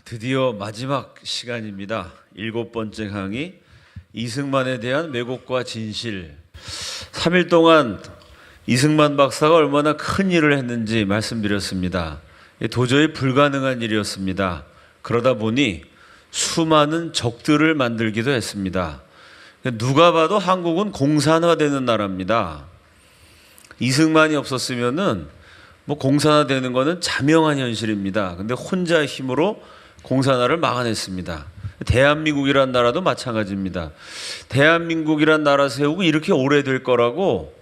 드디어 마지막 시간입니다. 7번째 강의, 이승만에 대한 왜곡과 진실. 3일 동안 이승만 박사가 얼마나 큰 일을 했는지 말씀드렸습니다. 도저히 불가능한 일이었습니다. 그러다 보니 수많은 적들을 만들기도 했습니다. 누가 봐도 한국은 공산화되는 나라입니다. 이승만이 없었으면은 공산화되는 것은 자명한 현실입니다. 근데 혼자의 힘으로 공산화를 막아냈습니다. 대한민국이란 나라도 마찬가지입니다. 대한민국이란 나라 세우고 이렇게 오래될 거라고,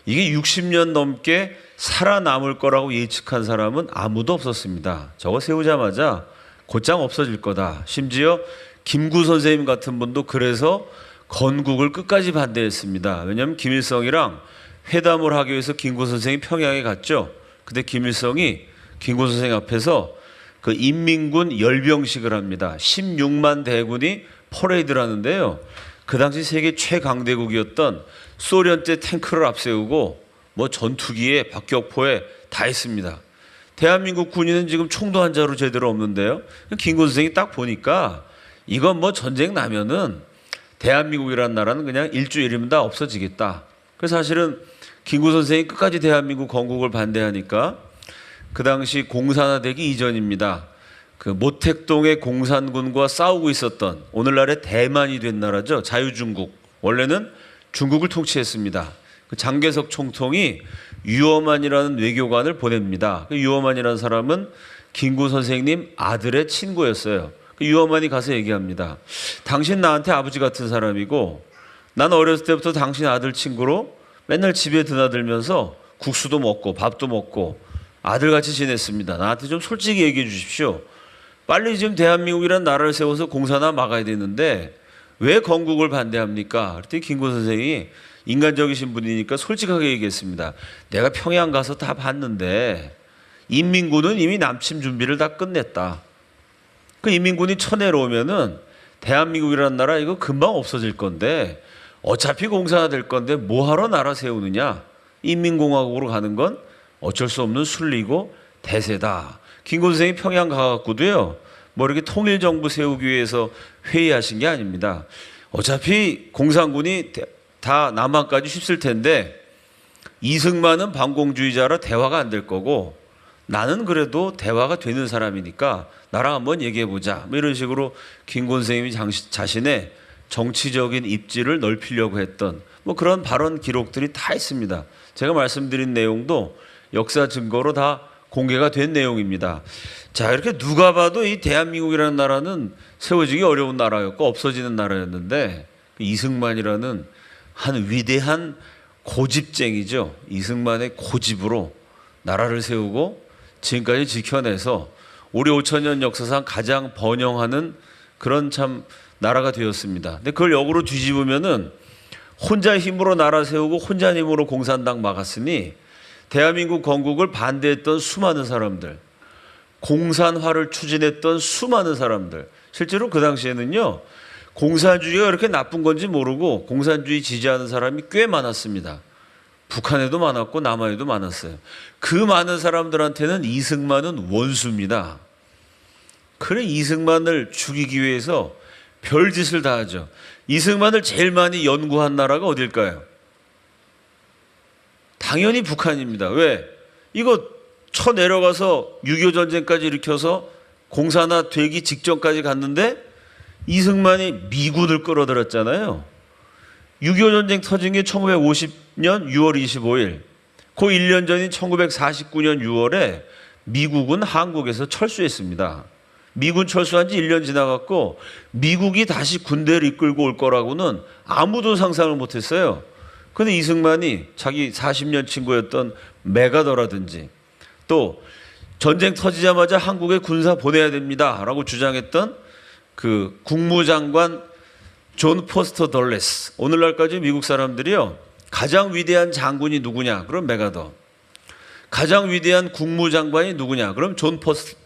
이게 60년 넘게 살아남을 거라고 예측한 사람은 아무도 없었습니다. 저거 세우자마자 곧장 없어질 거다. 심지어 김구 선생님 같은 분도 그래서 건국을 끝까지 반대했습니다. 왜냐하면 김일성이랑 회담을 하기 위해서 김구 선생이 평양에 갔죠. 근데 김일성이 김구 선생 앞에서 그 인민군 열병식을 합니다. 16만 대군이 퍼레이드를 하는데요. 그 당시 세계 최강대국이었던 소련 때 탱크를 앞세우고 전투기에 박격포에 다 했습니다. 대한민국 군인은 지금 총도 한 자루 제대로 없는데요. 김구 선생이 딱 보니까 이건 전쟁 나면은 대한민국이라는 나라는 그냥 일주일이면 다 없어지겠다. 그래서 사실은 김구 선생이 끝까지 대한민국 건국을 반대하니까 그 당시 공산화되기 이전입니다. 그 모택동의 공산군과 싸우고 있었던, 오늘날의 대만이 된 나라죠. 자유중국. 원래는 중국을 통치했습니다. 그 장개석 총통이 유어만이라는 외교관을 보냅니다. 그 유어만이라는 사람은 김구 선생님 아들의 친구였어요. 그 유어만이 가서 얘기합니다. 당신 나한테 아버지 같은 사람이고, 난 어렸을 때부터 당신 아들 친구로 맨날 집에 드나들면서 국수도 먹고 밥도 먹고 아들같이 지냈습니다. 나한테 좀 솔직히 얘기해 주십시오. 빨리 지금 대한민국이라는 나라를 세워서 공산화 막아야 되는데 왜 건국을 반대합니까? 그랬더니 김구 선생이 인간적이신 분이니까 솔직하게 얘기했습니다. 내가 평양 가서 다 봤는데 인민군은 이미 남침 준비를 다 끝냈다. 그 인민군이 쳐내려오면은 대한민국이라는 나라 이거 금방 없어질 건데, 어차피 공산화 될 건데 뭐하러 나라 세우느냐. 인민공화국으로 가는 건 어쩔 수 없는 순리고 대세다. 김구 선생이 평양 가갖고도요, 이렇게 통일정부 세우기 위해서 회의하신 게 아닙니다. 어차피 공산군이 다 남한까지 휩쓸 텐데 이승만은 반공주의자라 대화가 안 될 거고, 나는 그래도 대화가 되는 사람이니까 나랑 한번 얘기해보자. 이런 식으로 김구 선생님이 자신의 정치적인 입지를 넓히려고 했던 그런 발언 기록들이 다 있습니다. 제가 말씀드린 내용도 역사 증거로 다 공개가 된 내용입니다. 자, 이렇게 누가 봐도 이 대한민국이라는 나라는 세워지기 어려운 나라였고 없어지는 나라였는데, 이승만이라는 한 위대한 고집쟁이죠. 이승만의 고집으로 나라를 세우고 지금까지 지켜내서 우리 5천년 역사상 가장 번영하는 그런 참 나라가 되었습니다. 근데 그걸 역으로 뒤집으면은 혼자 힘으로 나라 세우고 혼자 힘으로 공산당 막았으니 대한민국 건국을 반대했던 수많은 사람들, 공산화를 추진했던 수많은 사람들, 실제로 그 당시에는요, 공산주의가 그렇게 나쁜 건지 모르고 공산주의 지지하는 사람이 꽤 많았습니다. 북한에도 많았고 남한에도 많았어요. 그 많은 사람들한테는 이승만은 원수입니다. 그래, 이승만을 죽이기 위해서 별짓을 다 하죠. 이승만을 제일 많이 연구한 나라가 어딜까요? 당연히 북한입니다. 왜? 이거 쳐내려가서 6.25 전쟁까지 일으켜서 공산화 되기 직전까지 갔는데 이승만이 미군을 끌어들였잖아요. 6.25 전쟁 터진 게 1950년 6월 25일. 그 1년 전인 1949년 6월에 미국은 한국에서 철수했습니다. 미군 철수한 지 1년 지나갔고 미국이 다시 군대를 이끌고 올 거라고는 아무도 상상을 못했어요. 근데 이승만이 자기 40년 친구였던 메가더라든지 또 전쟁 터지자마자 한국에 군사 보내야 됩니다 라고 주장했던 그 국무장관 존 포스터 덜레스, 오늘날까지 미국 사람들이요, 가장 위대한 장군이 누구냐? 그럼 메가더. 가장 위대한 국무장관이 누구냐? 그럼 존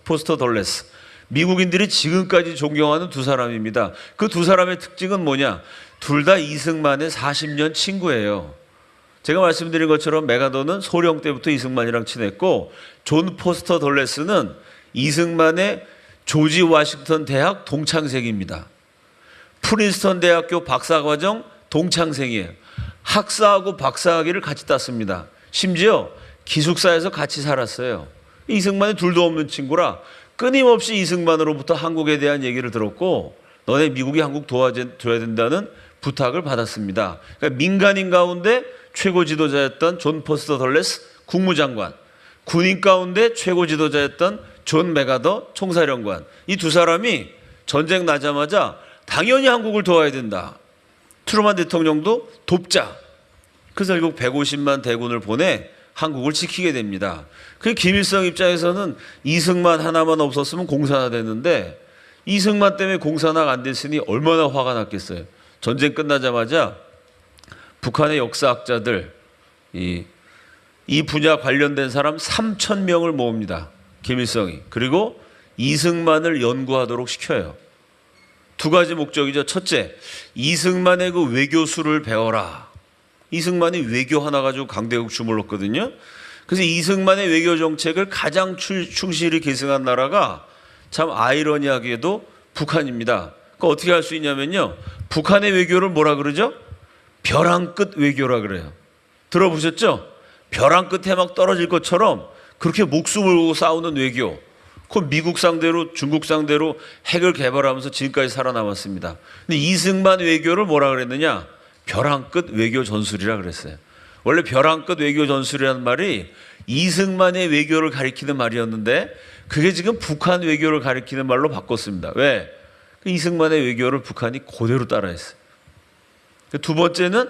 포스터 덜레스. 미국인들이 지금까지 존경하는 두 사람입니다. 그 두 사람의 특징은 뭐냐? 둘 다 이승만의 40년 친구예요. 제가 말씀드린 것처럼 메가더는 소령 때부터 이승만이랑 친했고, 존 포스터 덜레스는 이승만의 조지 워싱턴 대학 동창생입니다. 프린스턴 대학교 박사과정 동창생이에요. 학사하고 박사학위를 같이 땄습니다. 심지어 기숙사에서 같이 살았어요. 이승만이 둘도 없는 친구라 끊임없이 이승만으로부터 한국에 대한 얘기를 들었고 너네 미국이 한국 도와줘야 된다는 부탁을 받았습니다. 그러니까 민간인 가운데 최고 지도자였던 존 포스터 덜레스 국무장관, 군인 가운데 최고 지도자였던 존 메가더 총사령관, 이 두 사람이 전쟁 나자마자 당연히 한국을 도와야 된다. 트루만 대통령도 돕자. 그래서 결국 150만 대군을 보내 한국을 지키게 됩니다. 그 김일성 입장에서는 이승만 하나만 없었으면 공산화 됐는데 이승만 때문에 공산화가 안 됐으니 얼마나 화가 났겠어요. 전쟁 끝나자마자 북한의 역사학자들, 이 분야 관련된 사람 3,000명을 모읍니다. 김일성이. 그리고 이승만을 연구하도록 시켜요. 두 가지 목적이죠. 첫째, 이승만의 그 외교술을 배워라. 이승만이 외교 하나 가지고 강대국 주물렀거든요. 그래서 이승만의 외교 정책을 가장 충실히 계승한 나라가 참 아이러니하게도 북한입니다. 그러니까 어떻게 할 수 있냐면요. 북한의 외교를 뭐라 그러죠? 벼랑 끝 외교라 그래요. 들어보셨죠? 벼랑 끝에 막 떨어질 것처럼 그렇게 목숨을 걸고 싸우는 외교. 그 미국 상대로 중국 상대로 핵을 개발하면서 지금까지 살아남았습니다. 근데 이승만 외교를 뭐라 그랬느냐? 벼랑 끝 외교 전술이라 그랬어요. 원래 벼랑 끝 외교 전술이라는 말이 이승만의 외교를 가리키는 말이었는데 그게 지금 북한 외교를 가리키는 말로 바꿨습니다. 왜? 이승만의 외교를 북한이 그대로 따라했어요. 두 번째는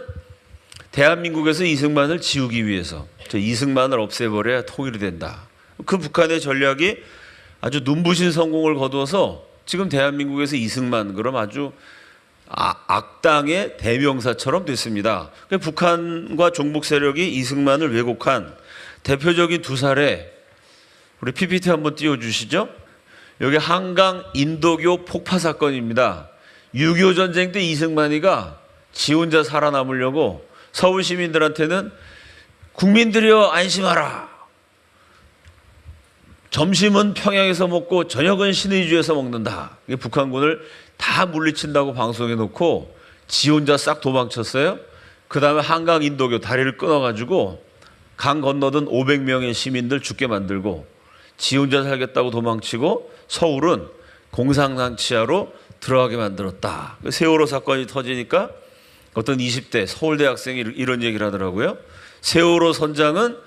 대한민국에서 이승만을 지우기 위해서 이승만을 없애버려야 통일이 된다. 그 북한의 전략이 아주 눈부신 성공을 거두어서 지금 대한민국에서 이승만 그럼 아주 악당의 대명사처럼 됐습니다. 북한과 종북 세력이 이승만을 왜곡한 대표적인 두 사례, 우리 PPT 한번 띄워주시죠. 여기 한강 인도교 폭파 사건입니다. 6.25 전쟁 때 이승만이가 지 혼자 살아남으려고 서울 시민들한테는 국민들이여 안심하라. 점심은 평양에서 먹고 저녁은 신의주에서 먹는다. 북한군을 다 물리친다고 방송해 놓고 지 혼자 싹 도망쳤어요. 그 다음에 한강 인도교 다리를 끊어가지고 강 건너던 500명의 시민들 죽게 만들고 지 혼자 살겠다고 도망치고 서울은 공산당치하로 들어가게 만들었다. 세월호 사건이 터지니까 어떤 20대 서울대 학생이 이런 얘기를 하더라고요. 세월호 선장은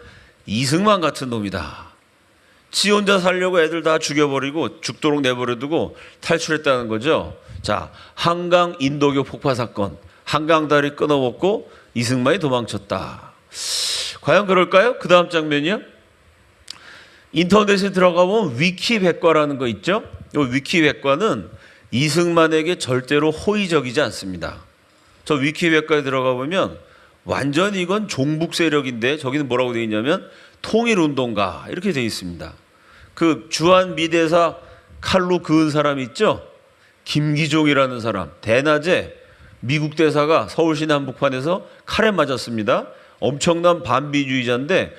이승만 같은 놈이다. 지 혼자 살려고 애들 다 죽여버리고 죽도록 내버려두고 탈출했다는 거죠. 자, 한강 인도교 폭파 사건, 한강 다리 끊어먹고 이승만이 도망쳤다. 과연 그럴까요? 그 다음 장면이요. 인터넷에 들어가 보면 위키백과라는 거 있죠. 이 위키백과는 이승만에게 절대로 호의적이지 않습니다. 저 위키백과에 들어가 보면 완전히 이건 종북 세력인데 저기는 뭐라고 되어 있냐면 통일운동가 이렇게 되어 있습니다. 그 주한미대사 칼로 그은 사람 있죠? 김기종이라는 사람. 대낮에 미국 대사가 서울시 남북판에서 칼에 맞았습니다. 엄청난 반미주의자인데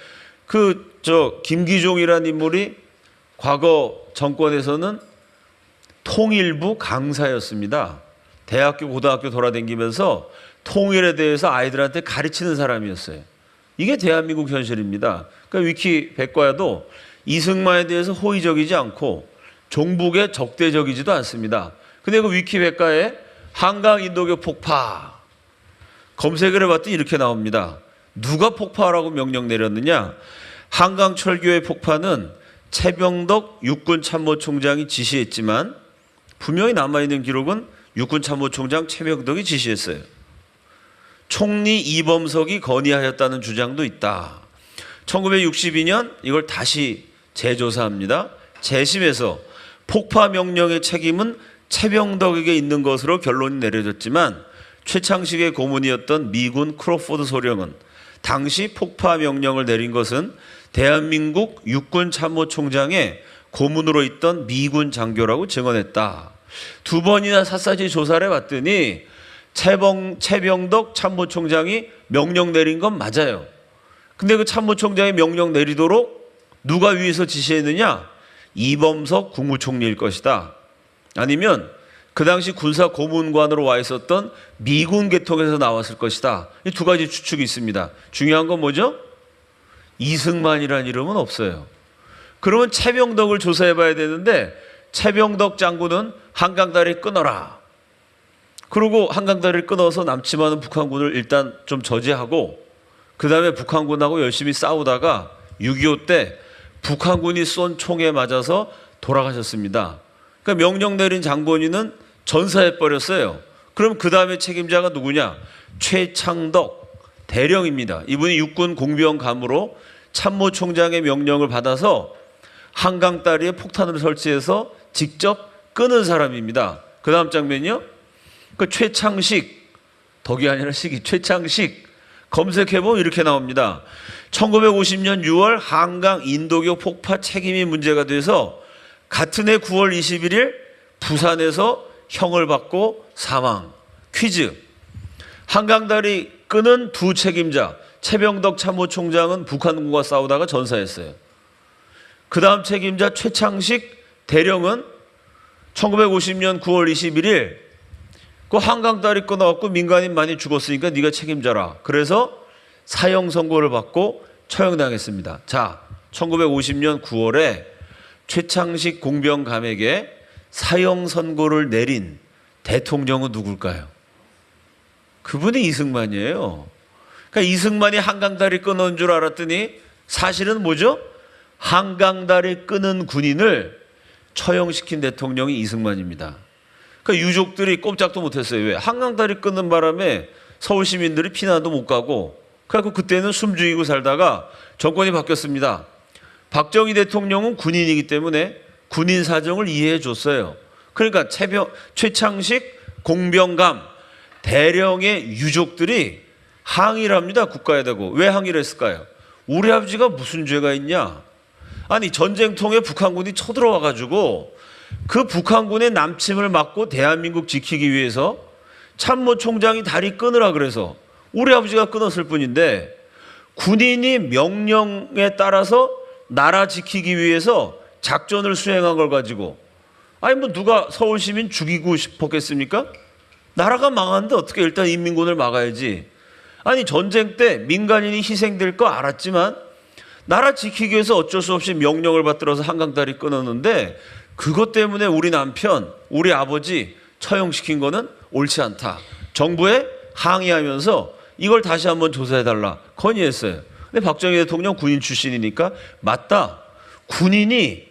김기종이라는 인물이 과거 정권에서는 통일부 강사였습니다. 대학교, 고등학교 돌아다니면서 통일에 대해서 아이들한테 가르치는 사람이었어요. 이게 대한민국 현실입니다. 그러니까 위키백과에도 이승만에 대해서 호의적이지 않고 종북에 적대적이지도 않습니다. 근데 그 위키백과에 한강 인도교 폭파 검색을 해봤더니 이렇게 나옵니다. 누가 폭파하라고 명령 내렸느냐? 한강 철교의 폭파는 최병덕 육군참모총장이 지시했지만 분명히 남아있는 기록은 육군참모총장 최병덕이 지시했어요. 총리 이범석이 건의하였다는 주장도 있다. 1962년 이걸 다시 재조사합니다. 재심에서 폭파 명령의 책임은 최병덕에게 있는 것으로 결론이 내려졌지만 최창식의 고문이었던 미군 크로포드 소령은 당시 폭파 명령을 내린 것은 대한민국 육군참모총장의 고문으로 있던 미군 장교라고 증언했다. 두 번이나 샅샅이 조사를 해봤더니 최병덕 참모총장이 명령 내린 건 맞아요. 근데 그 참모총장이 명령 내리도록 누가 위에서 지시했느냐? 이범석 국무총리일 것이다. 아니면 그 당시 군사 고문관으로 와 있었던 미군 계통에서 나왔을 것이다. 이 두 가지 추측이 있습니다. 중요한 건 뭐죠? 이승만이라는 이름은 없어요. 그러면 최병덕을 조사해 봐야 되는데 최병덕 장군은 한강다리 끊어라. 그리고 한강다리를 끊어서 남지 많은 북한군을 일단 좀 저지하고 그 다음에 북한군하고 열심히 싸우다가 6.25 때 북한군이 쏜 총에 맞아서 돌아가셨습니다. 그러니까 명령 내린 장본인은 전사해버렸어요. 그럼 그 다음에 책임자가 누구냐? 최창덕 대령입니다. 이분이 육군 공병감으로 참모총장의 명령을 받아서 한강다리에 폭탄을 설치해서 직접 끄는 사람입니다. 그 다음 장면이요. 그 최창식, 덕이 아니라 식이, 최창식 검색해보면 이렇게 나옵니다. 1950년 6월 한강 인도교 폭파 책임이 문제가 돼서 같은 해 9월 21일 부산에서 형을 받고 사망. 퀴즈. 한강다리 끄는 두 책임자 최병덕 참모총장은 북한군과 싸우다가 전사했어요. 그 다음 책임자 최창식 대령은 1950년 9월 21일 그 한강다리 끊어갖고 민간인 많이 죽었으니까 네가 책임져라. 그래서 사형 선고를 받고 처형당했습니다. 자, 1950년 9월에 최창식 공병감에게 사형 선고를 내린 대통령은 누굴까요? 그분이 이승만이에요. 그러니까 이승만이 한강다리 끊은 줄 알았더니 사실은 뭐죠? 한강다리 끄는 군인을 처형시킨 대통령이 이승만입니다. 그러니까 유족들이 꼼짝도 못했어요. 왜? 한강다리 끊는 바람에 서울 시민들이 피난도 못 가고 그래서 그때는 숨 죽이고 살다가 정권이 바뀌었습니다. 박정희 대통령은 군인이기 때문에 군인 사정을 이해해 줬어요. 그러니까 최창식 공병감 대령의 유족들이 항의를 합니다. 국가에 대고. 왜 항의를 했을까요? 우리 아버지가 무슨 죄가 있냐? 아니 전쟁통에 북한군이 쳐들어와 가지고 그 북한군의 남침을 막고 대한민국 지키기 위해서 참모총장이 다리 끊으라 그래서 우리 아버지가 끊었을 뿐인데 군인이 명령에 따라서 나라 지키기 위해서 작전을 수행한 걸 가지고 아니 뭐 누가 서울 시민 죽이고 싶었겠습니까? 나라가 망하는데 어떻게 일단 인민군을 막아야지. 아니 전쟁 때 민간인이 희생될 거 알았지만 나라 지키기 위해서 어쩔 수 없이 명령을 받들어서 한강다리 끊었는데 그것 때문에 우리 남편, 우리 아버지 처형시킨 거는 옳지 않다. 정부에 항의하면서 이걸 다시 한번 조사해달라 건의했어요. 근데 박정희 대통령 군인 출신이니까 맞다. 군인이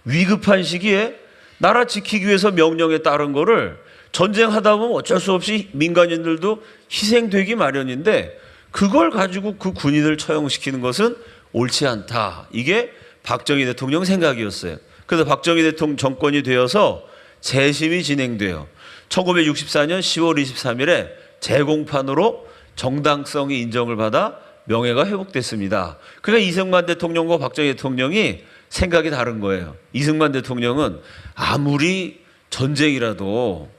위급한 시기에 나라 지키기 위해서 명령에 따른 거를 전쟁하다 보면 어쩔 수 없이 민간인들도 희생되기 마련인데 그걸 가지고 그 군인을 처형시키는 것은 옳지 않다. 이게 박정희 대통령 생각이었어요. 그래서 박정희 대통령 정권이 되어서 재심이 진행돼요. 1964년 10월 23일에 재공판으로 정당성이 인정을 받아 명예가 회복됐습니다. 그러니까 이승만 대통령과 박정희 대통령이 생각이 다른 거예요. 이승만 대통령은 아무리 전쟁이라도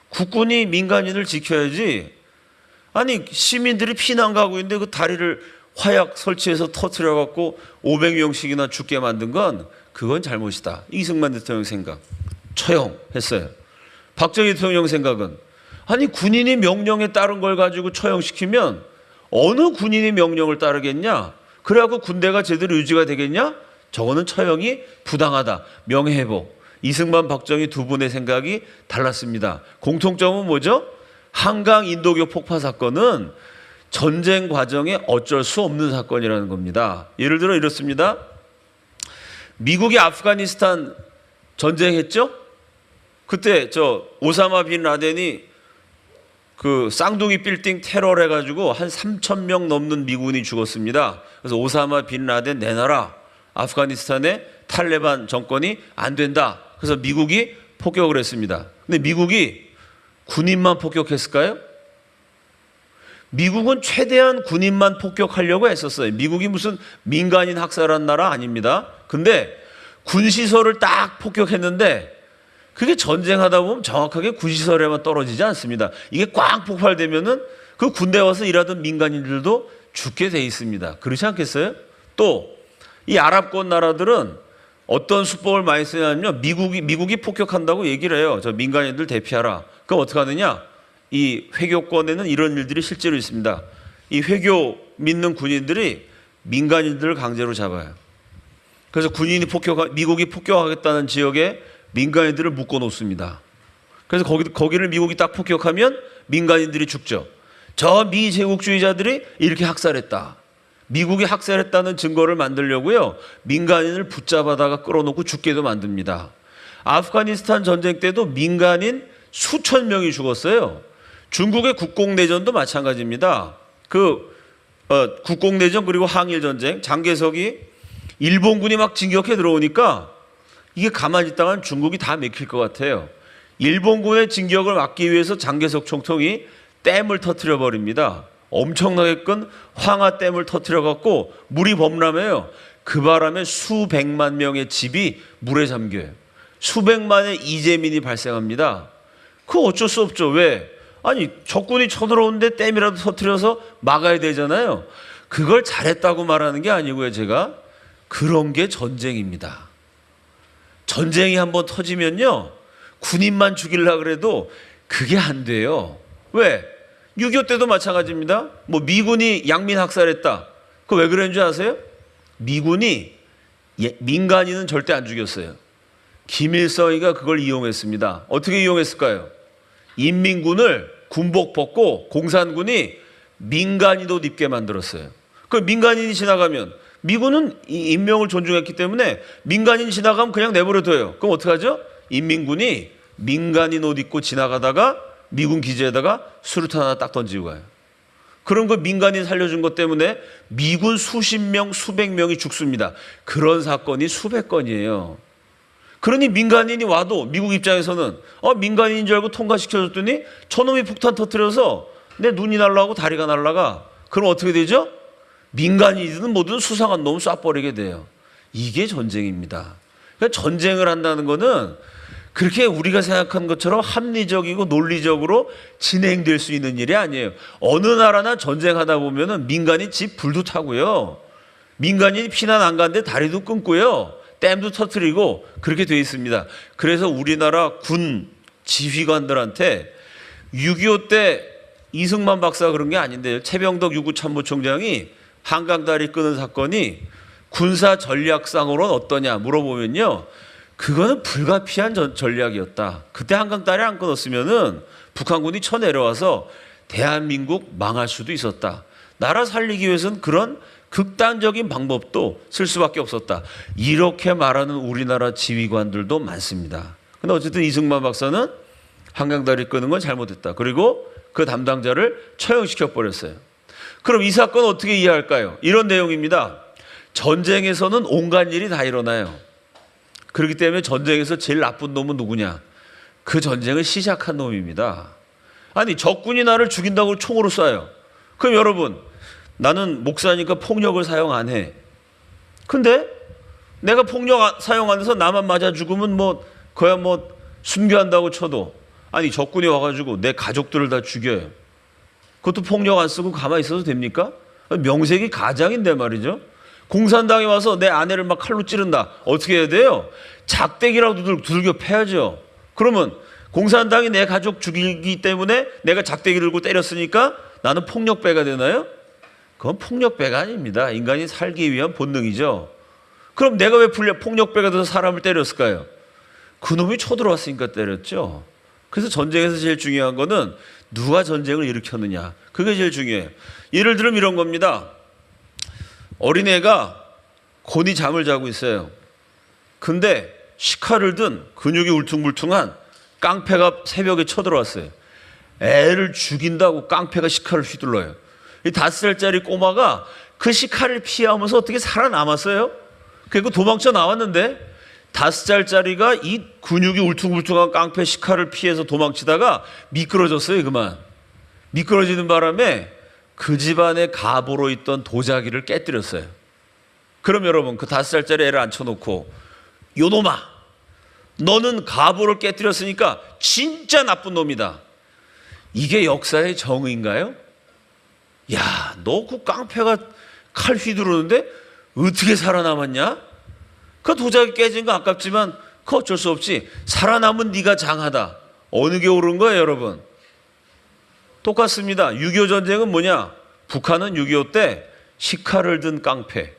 국군이 민간인을 지켜야지. 아니 시민들이 피난 가고 있는데 그 다리를 화약 설치해서 터뜨려 갖고 500명씩이나 죽게 만든 건 그건 잘못이다. 이승만 대통령 생각. 처형했어요. 박정희 대통령 생각은 아니 군인이 명령에 따른 걸 가지고 처형시키면 어느 군인이 명령을 따르겠냐? 그래갖고 군대가 제대로 유지가 되겠냐? 저거는 처형이 부당하다. 명예회복. 이승만 박정희 두 분의 생각이 달랐습니다. 공통점은 뭐죠? 한강 인도교 폭파 사건은 전쟁 과정에 어쩔 수 없는 사건이라는 겁니다. 예를 들어 이렇습니다. 미국이 아프가니스탄 전쟁했죠? 그때 오사마 빈 라덴이 그 쌍둥이 빌딩 테러를 해가지고 한 3,000명 넘는 미군이 죽었습니다. 그래서 오사마 빈 라덴 내놔라. 아프가니스탄의 탈레반 정권이 안 된다. 그래서 미국이 폭격을 했습니다. 근데 미국이 군인만 폭격했을까요? 미국은 최대한 군인만 폭격하려고 했었어요. 미국이 무슨 민간인 학살한 나라 아닙니다. 근데 군시설을 딱 폭격했는데 그게 전쟁하다 보면 정확하게 군시설에만 떨어지지 않습니다. 이게 꽉 폭발되면은 그 군대 와서 일하던 민간인들도 죽게 돼 있습니다. 그렇지 않겠어요? 또 이 아랍권 나라들은 어떤 수법을 많이 쓰냐면요. 미국이 폭격한다고 얘기를 해요. 저 민간인들 대피하라. 그럼 어떻게 하느냐? 이 회교권에는 이런 일들이 실제로 있습니다. 이 회교 믿는 군인들이 민간인들을 강제로 잡아요. 그래서 미국이 폭격하겠다는 지역에 민간인들을 묶어 놓습니다. 그래서 거기를 미국이 딱 폭격하면 민간인들이 죽죠. 저 미제국주의자들이 이렇게 학살했다. 미국이 학살했다는 증거를 만들려고요. 민간인을 붙잡아다가 끌어놓고 죽게도 만듭니다. 아프가니스탄 전쟁 때도 민간인 수천 명이 죽었어요. 중국의 국공내전도 마찬가지입니다. 국공내전 그리고 항일전쟁, 장개석이 일본군이 막 진격해 들어오니까 이게 가만히 있다간 중국이 다 맥힐 것 같아요. 일본군의 진격을 막기 위해서 장개석 총통이 댐을 터뜨려 버립니다. 엄청나게 큰 황하댐을 터뜨려 갖고 물이 범람해요. 그 바람에 수백만 명의 집이 물에 잠겨요. 수백만의 이재민이 발생합니다. 그거 어쩔 수 없죠. 왜? 아니 적군이 쳐들어오는데 댐이라도 터뜨려서 막아야 되잖아요. 그걸 잘했다고 말하는 게 아니고요. 제가 그런 게 전쟁입니다. 전쟁이 한번 터지면요. 군인만 죽이려고 그래도 그게 안 돼요. 왜? 6.25 때도 마찬가지입니다. 뭐 미군이 양민 학살했다. 그거 왜 그랬는지 아세요? 미군이 민간인은 절대 안 죽였어요. 김일성이가 그걸 이용했습니다. 어떻게 이용했을까요? 인민군을 군복 벗고 공산군이 민간인 옷 입게 만들었어요. 그 민간인이 지나가면 미군은 인명을 존중했기 때문에 민간인 지나가면 그냥 내버려둬요. 그럼 어떡하죠? 인민군이 민간인 옷 입고 지나가다가 미군 기지에다가 수류탄 하나 딱 던지고 가요. 그런 거 민간인 살려준 것 때문에 미군 수십 명, 수백 명이 죽습니다. 그런 사건이 수백 건이에요. 그러니 민간인이 와도 미국 입장에서는 민간인인 줄 알고 통과시켜줬더니 저놈이 폭탄 터뜨려서 내 눈이 날라가고 다리가 날라가. 그럼 어떻게 되죠? 민간인이든 뭐든 수상한 놈 쏴버리게 돼요. 이게 전쟁입니다. 그러니까 전쟁을 한다는 거는 그렇게 우리가 생각한 것처럼 합리적이고 논리적으로 진행될 수 있는 일이 아니에요. 어느 나라나 전쟁하다 보면은 민간인 집 불도 타고요. 민간인이 피난 안 가는데 다리도 끊고요. 댐도 터뜨리고 그렇게 돼 있습니다. 그래서 우리나라 군 지휘관들한테 6.25 때 이승만 박사가 그런 게 아닌데요. 최병덕 유구참모총장이 한강다리 끄는 사건이 군사 전략상으로는 어떠냐 물어보면요. 그거는 불가피한 전략이었다. 그때 한강다리 안 끊었으면은 북한군이 쳐내려와서 대한민국 망할 수도 있었다. 나라 살리기 위해서는 그런 극단적인 방법도 쓸 수밖에 없었다. 이렇게 말하는 우리나라 지휘관들도 많습니다. 근데 어쨌든 이승만 박사는 한강다리 끄는 건 잘못했다. 그리고 그 담당자를 처형시켜 버렸어요. 그럼 이 사건 어떻게 이해할까요? 이런 내용입니다. 전쟁에서는 온갖 일이 다 일어나요. 그렇기 때문에 전쟁에서 제일 나쁜 놈은 누구냐? 그 전쟁을 시작한 놈입니다. 아니 적군이 나를 죽인다고 총으로 쏴요. 그럼 여러분 나는 목사니까 폭력을 사용 안 해. 근데 내가 폭력 사용 안 해서 나만 맞아 죽으면 그야 순교한다고 쳐도 아니 적군이 와가지고 내 가족들을 다 죽여요. 그것도 폭력 안 쓰고 가만히 있어도 됩니까? 명색이 가장인데 말이죠. 공산당이 와서 내 아내를 막 칼로 찌른다. 어떻게 해야 돼요? 작대기라도 두들겨 패야죠. 그러면 공산당이 내 가족 죽이기 때문에 내가 작대기를 들고 때렸으니까 나는 폭력배가 되나요? 그건 폭력배가 아닙니다. 인간이 살기 위한 본능이죠. 그럼 내가 왜 폭력배가 돼서 사람을 때렸을까요? 그놈이 쳐들어왔으니까 때렸죠. 그래서 전쟁에서 제일 중요한 거는 누가 전쟁을 일으켰느냐. 그게 제일 중요해요. 예를 들면 이런 겁니다. 어린애가 곤히 잠을 자고 있어요. 근데 시카를 든 근육이 울퉁불퉁한 깡패가 새벽에 쳐들어왔어요. 애를 죽인다고 깡패가 시카를 휘둘러요. 이 5살짜리 꼬마가 그 시카를 피하면서 어떻게 살아남았어요? 그리고 도망쳐 나왔는데 5살짜리가 이 근육이 울퉁불퉁한 깡패 시카를 피해서 도망치다가 미끄러졌어요. 그만. 미끄러지는 바람에 그 집안의 가보로 있던 도자기를 깨뜨렸어요. 그럼 여러분 그 5살짜리 애를 앉혀놓고 요놈아 너는 가보를 깨뜨렸으니까 진짜 나쁜 놈이다. 이게 역사의 정의인가요? 야, 너 그 깡패가 칼 휘두르는데 어떻게 살아남았냐? 그 도자기 깨진 거 아깝지만 그 어쩔 수 없지. 살아남은 네가 장하다. 어느 게 옳은 거예요, 여러분? 똑같습니다. 6.25 전쟁은 뭐냐? 북한은 6.25 때 식칼을 든 깡패.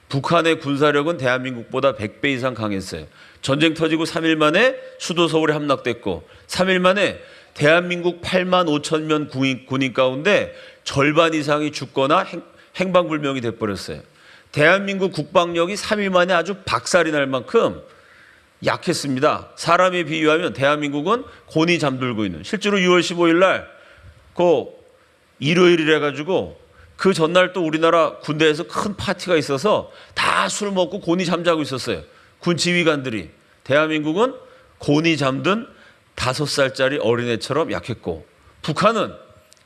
북한의 군사력은 대한민국보다 100배 이상 강했어요. 전쟁 터지고 3일 만에 수도 서울에 함락됐고 3일 만에 대한민국 8만 5천 명 군인 가운데 절반 이상이 죽거나 행방불명이 돼버렸어요. 대한민국 국방력이 3일 만에 아주 박살이 날 만큼 약했습니다. 사람에 비유하면 대한민국은 곤히 잠들고 있는, 실제로 6월 15일 날 그 일요일이라 가지고 그 전날 또 우리나라 군대에서 큰 파티가 있어서 다 술 먹고 곤히 잠자고 있었어요. 군 지휘관들이. 대한민국은 곤히 잠든 5살짜리 어린애처럼 약했고, 북한은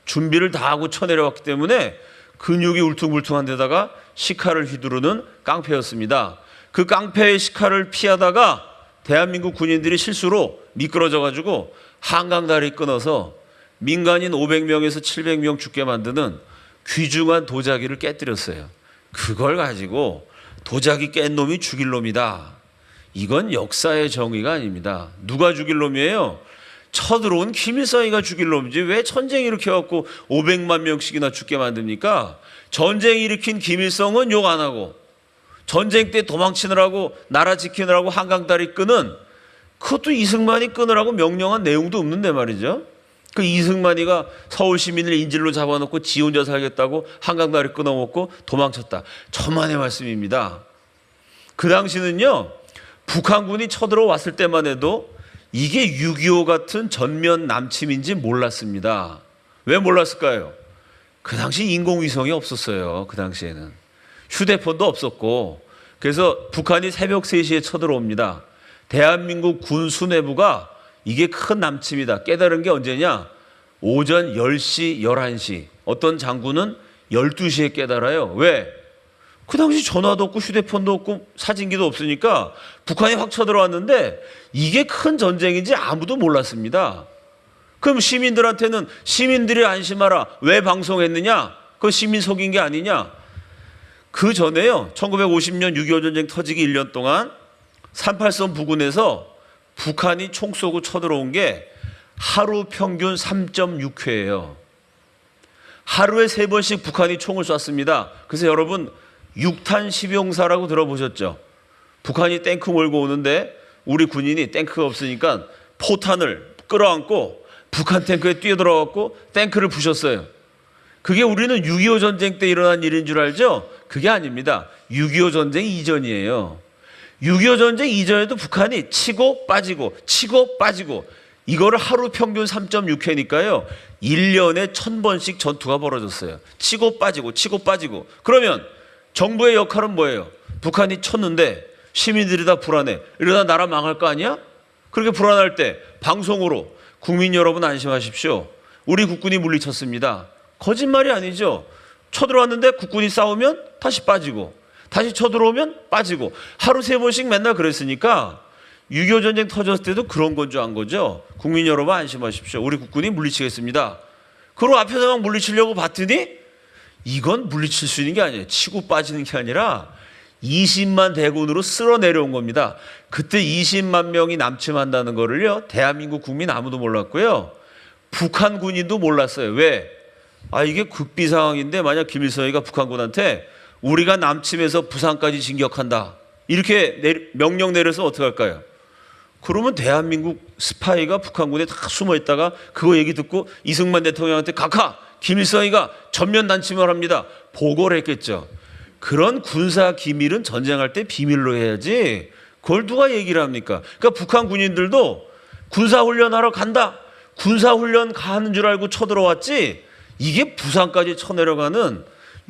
준비를 다 하고 쳐내려왔기 때문에 근육이 울퉁불퉁한 데다가 식칼을 휘두르는 깡패였습니다. 그 깡패의 식칼을 피하다가 대한민국 군인들이 실수로 미끄러져 가지고 한강다리 끊어서 민간인 500명에서 700명 죽게 만드는 귀중한 도자기를 깨뜨렸어요. 그걸 가지고 도자기 깬 놈이 죽일 놈이다. 이건 역사의 정의가 아닙니다. 누가 죽일 놈이에요? 쳐들어온 김일성이가 죽일 놈이지 왜 전쟁 일으켜갖고 500만 명씩이나 죽게 만듭니까? 전쟁 일으킨 김일성은 욕 안 하고 전쟁 때 도망치느라고 나라 지키느라고 한강다리 끄는, 그것도 이승만이 끊으라고 명령한 내용도 없는데 말이죠. 그 이승만이가 서울 시민을 인질로 잡아놓고 지 혼자 살겠다고 한강다리 끊어먹고 도망쳤다. 천만의 말씀입니다. 그 당시는요, 북한군이 쳐들어왔을 때만 해도 이게 6.25 같은 전면 남침인지 몰랐습니다. 왜 몰랐을까요? 그 당시 인공위성이 없었어요. 그 당시에는 휴대폰도 없었고. 그래서 북한이 새벽 3시에 쳐들어옵니다. 대한민국 군 수뇌부가 이게 큰 남침이다 깨달은 게 언제냐? 오전 10시, 11시. 어떤 장군은 12시에 깨달아요. 왜? 그 당시 전화도 없고 휴대폰도 없고 사진기도 없으니까 북한이 확 쳐들어왔는데 이게 큰 전쟁인지 아무도 몰랐습니다. 그럼 시민들한테는 시민들이 안심하라. 왜 방송했느냐? 그거 시민 속인 게 아니냐? 그 전에요. 1950년 6.25 전쟁 터지기 1년 동안 38선 부근에서 북한이 총 쏘고 쳐들어온 게 하루 평균 3.6회예요. 하루에 3번씩 북한이 총을 쐈습니다. 그래서 여러분 6탄 10용사라고 들어보셨죠? 북한이 탱크 몰고 오는데 우리 군인이 탱크가 없으니까 포탄을 끌어안고 북한 탱크에 뛰어들어갔고 탱크를 부셨어요. 그게 우리는 6.25 전쟁 때 일어난 일인 줄 알죠? 그게 아닙니다. 6.25 전쟁 이전이에요. 6.25 전쟁 이전에도 북한이 치고 빠지고 치고 빠지고 이거를 하루 평균 3.6회니까요. 1년에 1000번씩 전투가 벌어졌어요. 치고 빠지고 치고 빠지고. 그러면 정부의 역할은 뭐예요? 북한이 쳤는데 시민들이 다 불안해. 이러다 나라 망할 거 아니야? 그렇게 불안할 때 방송으로 국민 여러분 안심하십시오. 우리 국군이 물리쳤습니다. 거짓말이 아니죠. 쳐들어왔는데 국군이 싸우면 다시 빠지고 다시 쳐들어오면 빠지고 하루 3번씩 맨날 그랬으니까 6.25 전쟁 터졌을 때도 그런 건 줄 안 거죠. 국민 여러분 안심하십시오. 우리 국군이 물리치겠습니다. 그리고 앞에서 막 물리치려고 봤더니 이건 물리칠 수 있는 게 아니에요. 치고 빠지는 게 아니라 20만 대군으로 쓸어 내려온 겁니다. 그때 20만 명이 남침한다는 거를요, 대한민국 국민 아무도 몰랐고요. 북한 군인도 몰랐어요. 왜? 이게 극비 상황인데 만약 김일성이가 북한군한테 우리가 남침해서 부산까지 진격한다 이렇게 명령 내려서 어떡할까요? 그러면 대한민국 스파이가 북한군에 다 숨어 있다가 그거 얘기 듣고 이승만 대통령한테 각하 김일성이가 전면 난침을 합니다 보고를 했겠죠. 그런 군사 기밀은 전쟁할 때 비밀로 해야지 그걸 누가 얘기를 합니까? 그러니까 북한 군인들도 군사훈련하러 간다, 군사훈련 가는 줄 알고 쳐들어왔지 이게 부산까지 쳐내려가는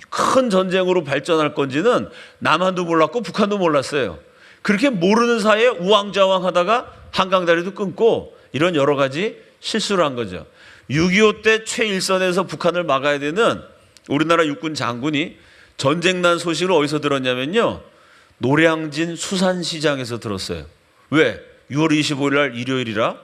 큰 전쟁으로 발전할 건지는 남한도 몰랐고 북한도 몰랐어요. 그렇게 모르는 사이에 우왕좌왕하다가 한강다리도 끊고 이런 여러 가지 실수를 한 거죠. 6.25 때 최일선에서 북한을 막아야 되는 우리나라 육군 장군이 전쟁 난 소식을 어디서 들었냐면요, 노량진 수산시장에서 들었어요. 왜? 6월 25일 날 일요일이라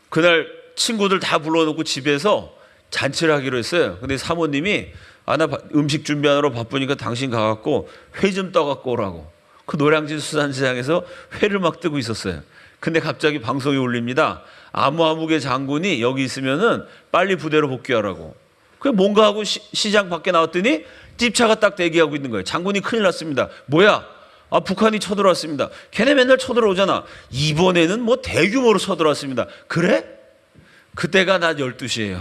그날 친구들 다 불러놓고 집에서 잔치를 하기로 했어요. 근데 사모님이 나 음식 준비하느라 바쁘니까 당신 가갖고 회 좀 떠갖고 오라고. 그 노량진 수산시장에서 회를 막 뜨고 있었어요. 근데 갑자기 방송이 울립니다. 아무개 장군이 여기 있으면은 빨리 부대로 복귀하라고. 그게 뭔가 하고 시장 밖에 나왔더니 찝차가 딱 대기하고 있는 거예요. 장군이 큰일 났습니다. 뭐야? 북한이 쳐들어왔습니다. 걔네 맨날 쳐들어오잖아. 이번에는 뭐 대규모로 쳐들어왔습니다. 그래? 그때가 낮 12시예요.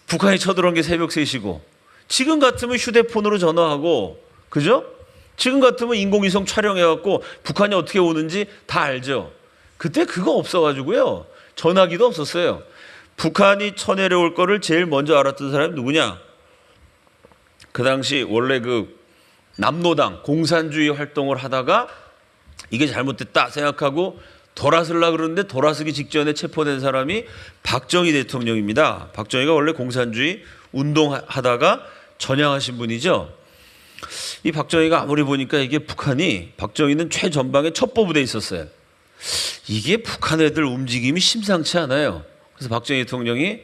북한이 쳐들어온 게 새벽 3시고 지금 같으면 휴대폰으로 전화하고, 그죠? 지금 같으면 인공위성 촬영해갖고 북한이 어떻게 오는지 다 알죠. 그때 그거 없어가지고요. 전화기도 없었어요. 북한이 쳐내려올 거를 제일 먼저 알았던 사람이 누구냐? 그 당시 원래 그 남노당 공산주의 활동을 하다가 이게 잘못됐다 생각하고 돌아서려고 그러는데 돌아서기 직전에 체포된 사람이 박정희 대통령입니다. 박정희가 원래 공산주의 운동하다가 전향하신 분이죠. 이 박정희가 아무리 보니까 이게 북한이, 박정희는 최전방에 첩보부대에 있었어요. 이게 북한 애들 움직임이 심상치 않아요. 그래서 박정희 대통령이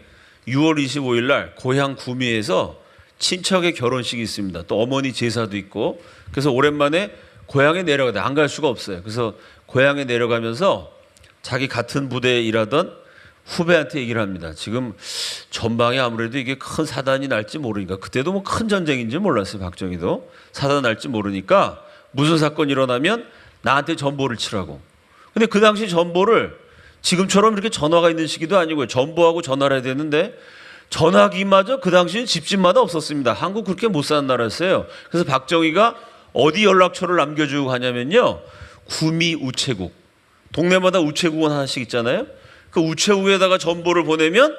6월 25일 날 고향 구미에서 친척의 결혼식이 있습니다. 또 어머니 제사도 있고, 그래서 오랜만에 고향에 내려가다 안 갈 수가 없어요. 그래서 고향에 내려가면서 자기 같은 부대에 일하던 후배한테 얘기를 합니다. 지금 전방에 아무래도 이게 큰 사단이 날지 모르니까, 그때도 뭐 큰 전쟁인지 몰랐어요. 박정희도 사단 날지 모르니까 무슨 사건이 일어나면 나한테 전보를 치라고. 근데 그 당시 전보를 지금처럼 이렇게 전화가 있는 시기도 아니고요. 전보하고 전화를 해야 되는데 전화기마저 그 당시엔 집집마다 없었습니다. 한국 그렇게 못 사는 나라였어요. 그래서 박정희가 어디 연락처를 남겨주고 가냐면요, 구미 우체국, 동네마다 우체국은 하나씩 있잖아요. 그 우체국에다가 전보를 보내면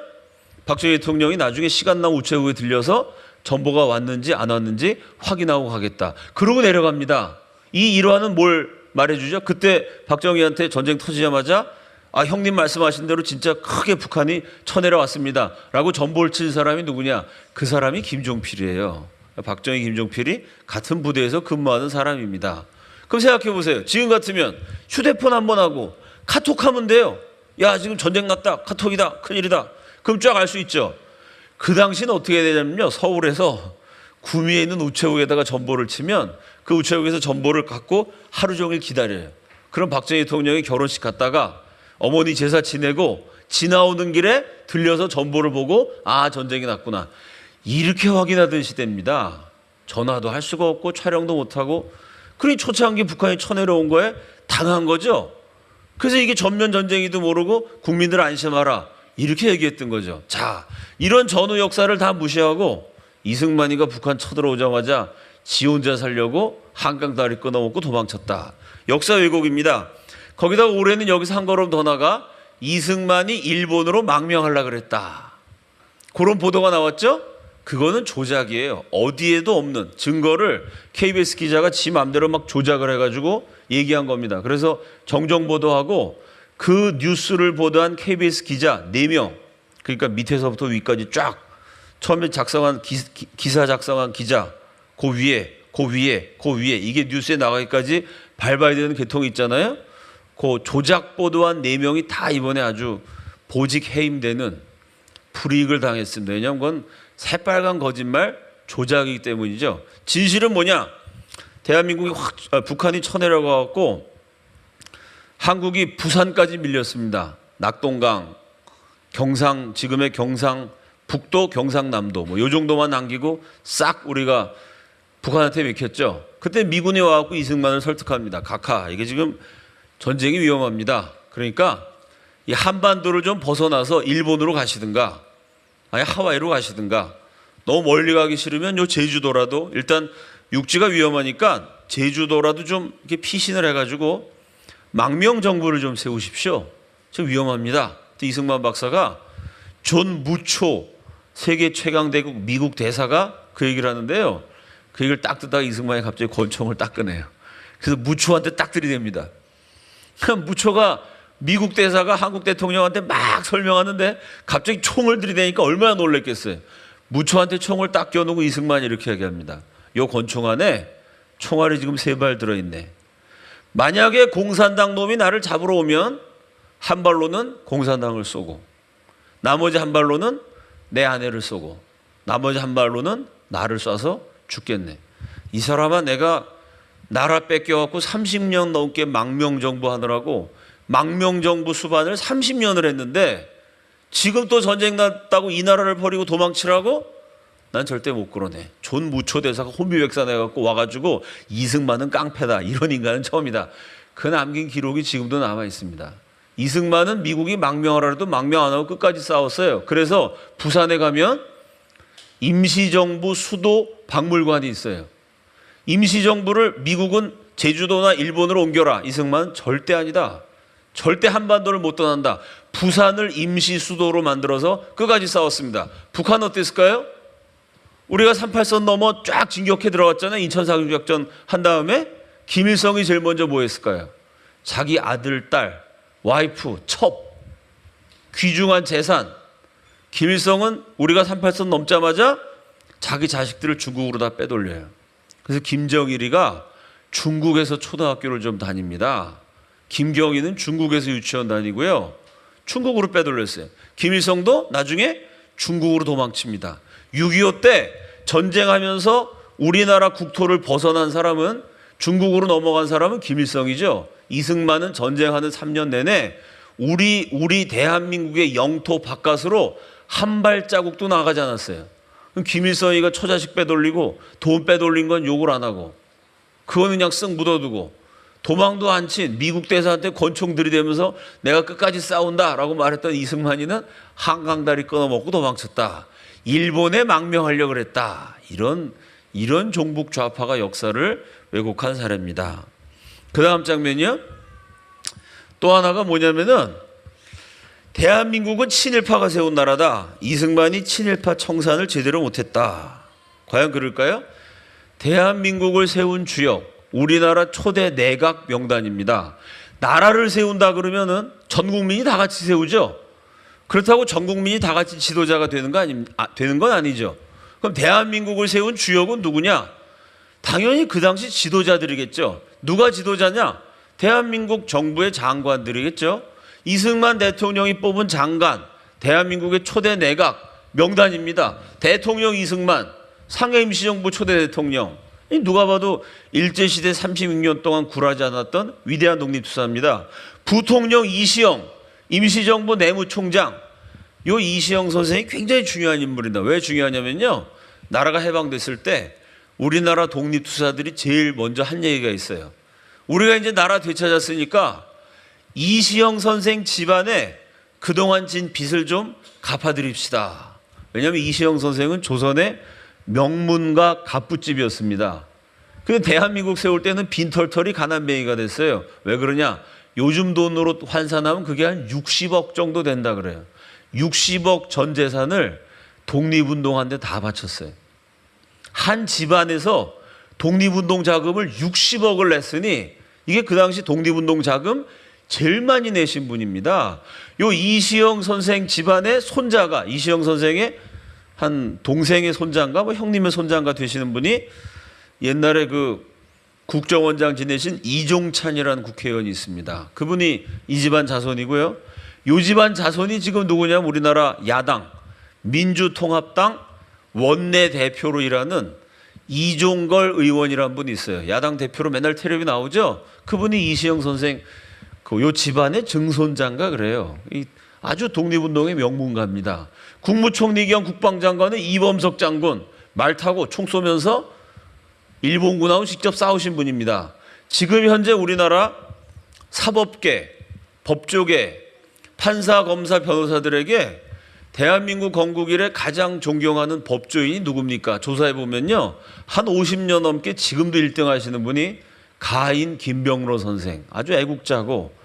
박정희 대통령이 나중에 시간 나면 우체국에 들려서 전보가 왔는지 안 왔는지 확인하고 가겠다. 그러고 내려갑니다. 이 일화는 뭘 말해주죠? 그때 박정희한테 전쟁 터지자마자 형님 말씀하신 대로 진짜 크게 북한이 쳐내려왔습니다 라고 전보를 친 사람이 누구냐? 그 사람이 김종필이에요. 박정희, 김종필이 같은 부대에서 근무하는 사람입니다. 그럼 생각해 보세요. 지금 같으면 휴대폰 한번 하고 카톡하면 돼요. 야, 지금 전쟁 났다, 카톡이다, 큰일이다. 그럼 쫙 알 수 있죠. 그 당시는 어떻게 되냐면요, 서울에서 구미에 있는 우체국에다가 전보를 치면 그 우체국에서 전보를 갖고 하루 종일 기다려요. 그럼 박정희 대통령이 결혼식 갔다가 어머니 제사 지내고 지나오는 길에 들려서 전보를 보고 전쟁이 났구나, 이렇게 확인하던 시대입니다. 전화도 할 수가 없고 촬영도 못하고, 그러니 초창기 북한이 쳐내려온 거에 당한 거죠. 그래서 이게 전면 전쟁이도 모르고 국민들 안심하라 이렇게 얘기했던 거죠. 자, 이런 전후 역사를 다 무시하고 이승만이가 북한 쳐들어오자마자 지 혼자 살려고 한강 다리 끊어먹고 도망쳤다. 역사 왜곡입니다. 거기다 올해는 여기서 한 걸음 더 나가 이승만이 일본으로 망명하려고 그랬다. 그런 보도가 나왔죠? 그거는 조작이에요. 어디에도 없는 증거를 KBS 기자가 지 맘대로 막 조작을 해가지고 얘기한 겁니다. 그래서 정정보도하고 그 뉴스를 보도한 KBS 기자 4명, 그러니까 밑에서부터 위까지 쫙 처음에 작성한 기사 작성한 기자, 그 위에 이게 뉴스에 나가기까지 밟아야 되는 계통이 있잖아요. 그 조작 보도한 4명이 다 이번에 아주 보직 해임되는 불이익을 당했습니다. 왜냐하면 그건 새빨간 거짓말, 조작이기 때문이죠. 진실은 뭐냐? 대한민국이 북한이 쳐내려가고 한국이 부산까지 밀렸습니다. 낙동강, 경상, 지금의 경상 북도, 경상남도 뭐 요 정도만 남기고 싹 우리가 북한한테 맥혔죠. 그때 미군이 와갖고 이승만을 설득합니다. 각하, 이게 지금 전쟁이 위험합니다. 그러니까 이 한반도를 좀 벗어나서 일본으로 가시든가, 아니 하와이로 가시든가, 너무 멀리 가기 싫으면 요 제주도라도, 일단 육지가 위험하니까 제주도라도 좀 이렇게 피신을 해가지고 망명 정부를 좀 세우십시오. 좀 위험합니다. 또 이승만 박사가 존 무초 세계 최강 대국 미국 대사가 그 얘기를 하는데요. 그 얘기를 딱 듣다가 이승만이 갑자기 권총을 딱 꺼내요. 그래서 무초한테 딱 들이댑니다. 무초가 미국 대사가 한국 대통령한테 막 설명하는데 갑자기 총을 들이대니까 얼마나 놀랬겠어요. 무초한테 총을 딱 껴놓고 이승만이 이렇게 얘기합니다. 요 권총 안에 총알이 지금 3발 들어있네. 만약에 공산당 놈이 나를 잡으러 오면 한 발로는 공산당을 쏘고, 나머지 한 발로는 내 아내를 쏘고, 나머지 한 발로는 나를 쏴서 죽겠네. 이 사람아, 내가 나라 뺏겨갖고 30년 넘게 망명정부 하느라고 망명정부 수반을 30년을 했는데 지금 또 전쟁 났다고 이 나라를 버리고 도망치라고? 난 절대 못 그러네. 존 무초 대사가 혼비백산해갖고 와가지고 이승만은 깡패다, 이런 인간은 처음이다. 그 남긴 기록이 지금도 남아 있습니다. 이승만은 미국이 망명하라 해도 망명 안 하고 끝까지 싸웠어요. 그래서 부산에 가면 임시정부 수도 박물관이 있어요. 임시정부를 미국은 제주도나 일본으로 옮겨라. 이승만은 절대 아니다. 절대 한반도를 못 떠난다. 부산을 임시 수도로 만들어서 끝까지 싸웠습니다. 북한 어땠을까요? 우리가 38선 넘어 쫙 진격해 들어갔잖아요. 인천 사격작전 한 다음에 김일성이 제일 먼저 뭐 했을까요? 자기 아들, 딸, 와이프, 첩, 귀중한 재산. 김일성은 우리가 38선 넘자마자 자기 자식들을 중국으로 다 빼돌려요. 그래서 김정일이가 중국에서 초등학교를 좀 다닙니다. 김경희는 중국에서 유치원 다니고요. 중국으로 빼돌렸어요. 김일성도 나중에 중국으로 도망칩니다. 6.25 때 전쟁하면서 우리나라 국토를 벗어난 사람은, 중국으로 넘어간 사람은 김일성이죠. 이승만은 전쟁하는 3년 내내 우리 대한민국의 영토 바깥으로 한 발자국도 나가지 않았어요. 그럼 김일성이가 처자식 빼돌리고 돈 빼돌린 건 욕을 안 하고 그거는 그냥 쓱 묻어두고 도망도 안 친 미국 대사한테 권총 들이대면서 내가 끝까지 싸운다라고 말했던 이승만이는 한강다리 끊어먹고 도망쳤다. 일본에 망명하려고 그랬다. 이런 종북 좌파가 역사를 왜곡한 사례입니다. 그 다음 장면이요. 또 하나가 뭐냐면은 대한민국은 친일파가 세운 나라다. 이승만이 친일파 청산을 제대로 못했다. 과연 그럴까요? 대한민국을 세운 주역, 우리나라 초대 내각 명단입니다. 나라를 세운다 그러면은 전 국민이 다 같이 세우죠. 그렇다고 전 국민이 다 같이 지도자가 되는 건 아니죠. 그럼 대한민국을 세운 주역은 누구냐? 당연히 그 당시 지도자들이겠죠. 누가 지도자냐? 대한민국 정부의 장관들이겠죠. 이승만 대통령이 뽑은 장관, 대한민국의 초대 내각 명단입니다. 대통령 이승만, 상해임시정부 초대 대통령. 누가 봐도 일제시대 36년 동안 굴하지 않았던 위대한 독립투사입니다. 부통령 이시영, 임시정부 내무총장. 요 이시영 선생이 굉장히 중요한 인물입니다. 왜 중요하냐면요. 나라가 해방됐을 때 우리나라 독립투사들이 제일 먼저 한 얘기가 있어요. 우리가 이제 나라 되찾았으니까 이시영 선생 집안에 그동안 진 빚을 좀 갚아드립시다. 왜냐하면 이시영 선생은 조선의 명문가 갑부집이었습니다. 근데 대한민국 세울 때는 빈털털이 가난뱅이가 됐어요. 왜 그러냐? 요즘 돈으로 환산하면 그게 한 60억 정도 된다 그래요. 60억 전 재산을 독립운동하는데 다 바쳤어요. 한 집안에서 독립운동 자금을 60억을 냈으니 이게 그 당시 독립운동 자금 제일 많이 내신 분입니다. 요 이시영 선생 집안의 손자가, 이시영 선생의 한 동생의 손자인가 뭐 형님의 손자인가 되시는 분이 옛날에 그 국정원장 지내신 이종찬이라는 국회의원이 있습니다. 그분이 이 집안 자손이고요. 요 집안 자손이 지금 누구냐면 우리나라 야당 민주통합당 원내대표로 일하는 이종걸 의원이라는 분이 있어요. 야당 대표로 맨날 텔레비 나오죠. 그분이 이시영 선생 요 집안의 증손자인가 그래요. 아주 독립운동의 명문가입니다. 국무총리 겸 국방장관은 이범석 장군 말 타고 총 쏘면서 일본군하고 직접 싸우신 분입니다. 지금 현재 우리나라 사법계, 법조계, 판사, 검사, 변호사들에게 대한민국 건국 이래 가장 존경하는 법조인이 누굽니까? 조사해 보면요. 한 50년 넘게 지금도 1등 하시는 분이 가인 김병로 선생. 아주 애국자고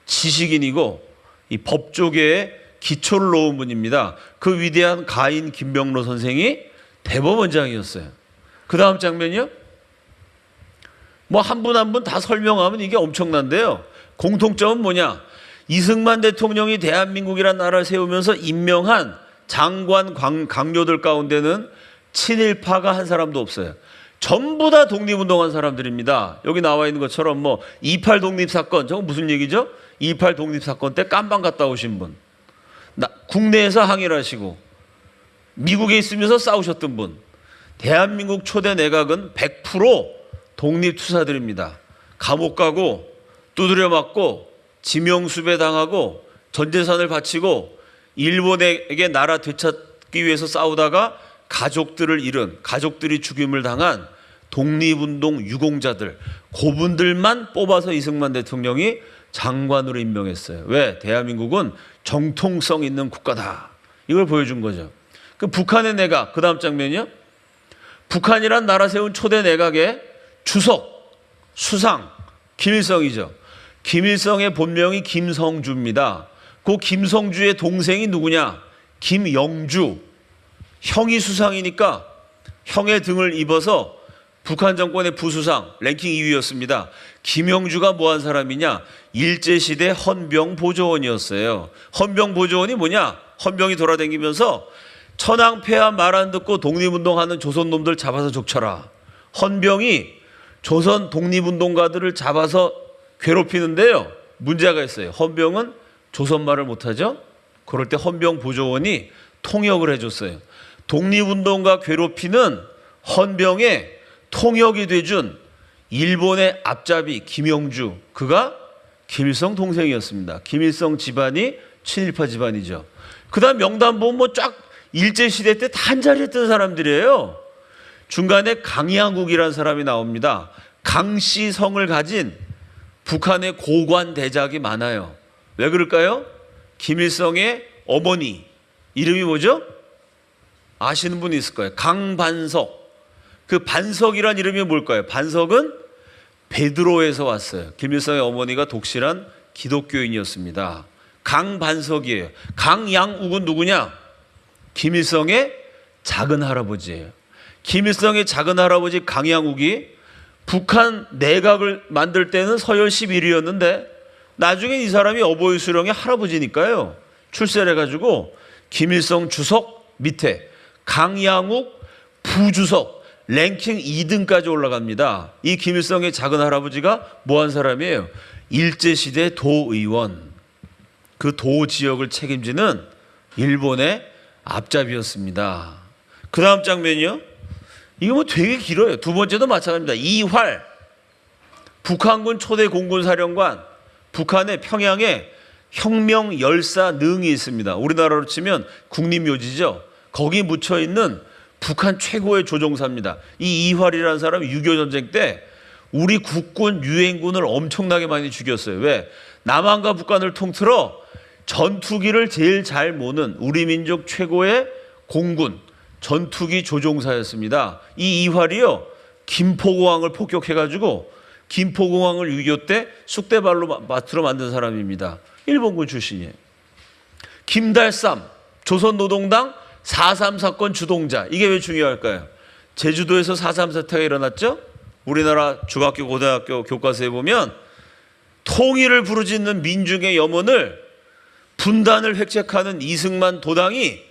지식인이고 이 법조계에 기초를 놓은 분입니다. 그 위대한 가인 김병로 선생이 대법원장이었어요. 그 다음 장면이요. 뭐 한 분 한 분 다 설명하면 이게 엄청난데요. 공통점은 뭐냐? 이승만 대통령이 대한민국이라는 나라를 세우면서 임명한 장관 강요들 가운데는 친일파가 한 사람도 없어요. 전부 다 독립운동한 사람들입니다. 여기 나와 있는 것처럼 뭐 28 독립사건, 저건 무슨 얘기죠? 28 독립사건 때 깜방 갔다 오신 분, 국내에서 항의를 하시고 미국에 있으면서 싸우셨던 분, 대한민국 초대 내각은 100% 독립투사들입니다. 감옥 가고 두드려 맞고 지명수배 당하고 전 재산을 바치고 일본에게 나라 되찾기 위해서 싸우다가 가족들을 잃은, 가족들이 죽임을 당한 독립운동 유공자들, 그분들만 뽑아서 이승만 대통령이 장관으로 임명했어요. 왜? 대한민국은 정통성 있는 국가다. 이걸 보여준 거죠. 그 북한의 내각, 그 다음 장면이요. 북한이란 나라 세운 초대 내각의 주석, 수상, 김일성이죠. 김일성의 본명이 김성주입니다. 그 김성주의 동생이 누구냐? 김영주. 형이 수상이니까 형의 등을 입어서 북한 정권의 부수상 랭킹 2위였습니다. 김영주가 뭐한 사람이냐? 일제시대 헌병보조원이었어요. 헌병보조원이 뭐냐? 헌병이 돌아다니면서 천황폐하 말 안 듣고 독립운동하는 조선놈들 잡아서 족쳐라. 헌병이 조선 독립운동가들을 잡아서 괴롭히는데요. 문제가 있어요. 헌병은 조선말을 못하죠. 그럴 때 헌병보조원이 통역을 해줬어요. 독립운동가 괴롭히는 헌병에 통역이 돼준 일본의 앞잡이 김영주, 그가 김일성 동생이었습니다. 김일성 집안이 친일파 집안이죠. 그 다음 명단 보면 뭐 쫙 일제시대 때 다 한자리 했던 사람들이에요. 중간에 강양욱이라는 사람이 나옵니다. 강씨 성을 가진 북한의 고관 대작이 많아요. 왜 그럴까요? 김일성의 어머니 이름이 뭐죠? 아시는 분이 있을 거예요. 강반석. 그 반석이란 이름이 뭘까요? 반석은 베드로에서 왔어요. 김일성의 어머니가 독실한 기독교인이었습니다. 강반석이에요. 강양욱은 누구냐? 김일성의 작은 할아버지예요. 김일성의 작은 할아버지 강양욱이 북한 내각을 만들 때는 서열 11위였는데 나중에 이 사람이 어버이 수령의 할아버지니까요. 출세를 해가지고 김일성 주석 밑에 강양욱 부주석 랭킹 2등까지 올라갑니다. 이 김일성의 작은 할아버지가 뭐한 사람이에요? 일제시대 도의원. 그 도 지역을 책임지는 일본의 앞잡이였습니다. 그 다음 장면이요. 이거 뭐 되게 길어요. 두 번째도 마찬가지입니다. 이활 북한군 초대 공군사령관, 북한의 평양에 혁명 열사 능이 있습니다. 우리나라로 치면 국립묘지죠. 거기 묻혀있는 북한 최고의 조종사입니다. 이 이활이라는 사람이 6.25 전쟁 때 우리 국군 유엔군을 엄청나게 많이 죽였어요. 왜? 남한과 북한을 통틀어 전투기를 제일 잘 모는 우리 민족 최고의 공군 전투기 조종사였습니다. 이 이활이요, 김포공항을 폭격해가지고 김포공항을 6.25 때 쑥대발로 마트로 만든 사람입니다. 일본군 출신이에요. 김달삼, 조선노동당 4.3 사건 주동자. 이게 왜 중요할까요? 제주도에서 4.3 사태가 일어났죠? 우리나라 중학교 고등학교 교과서에 보면 통일을 부르짖는 민중의 염원을 분단을 획책하는 이승만 도당이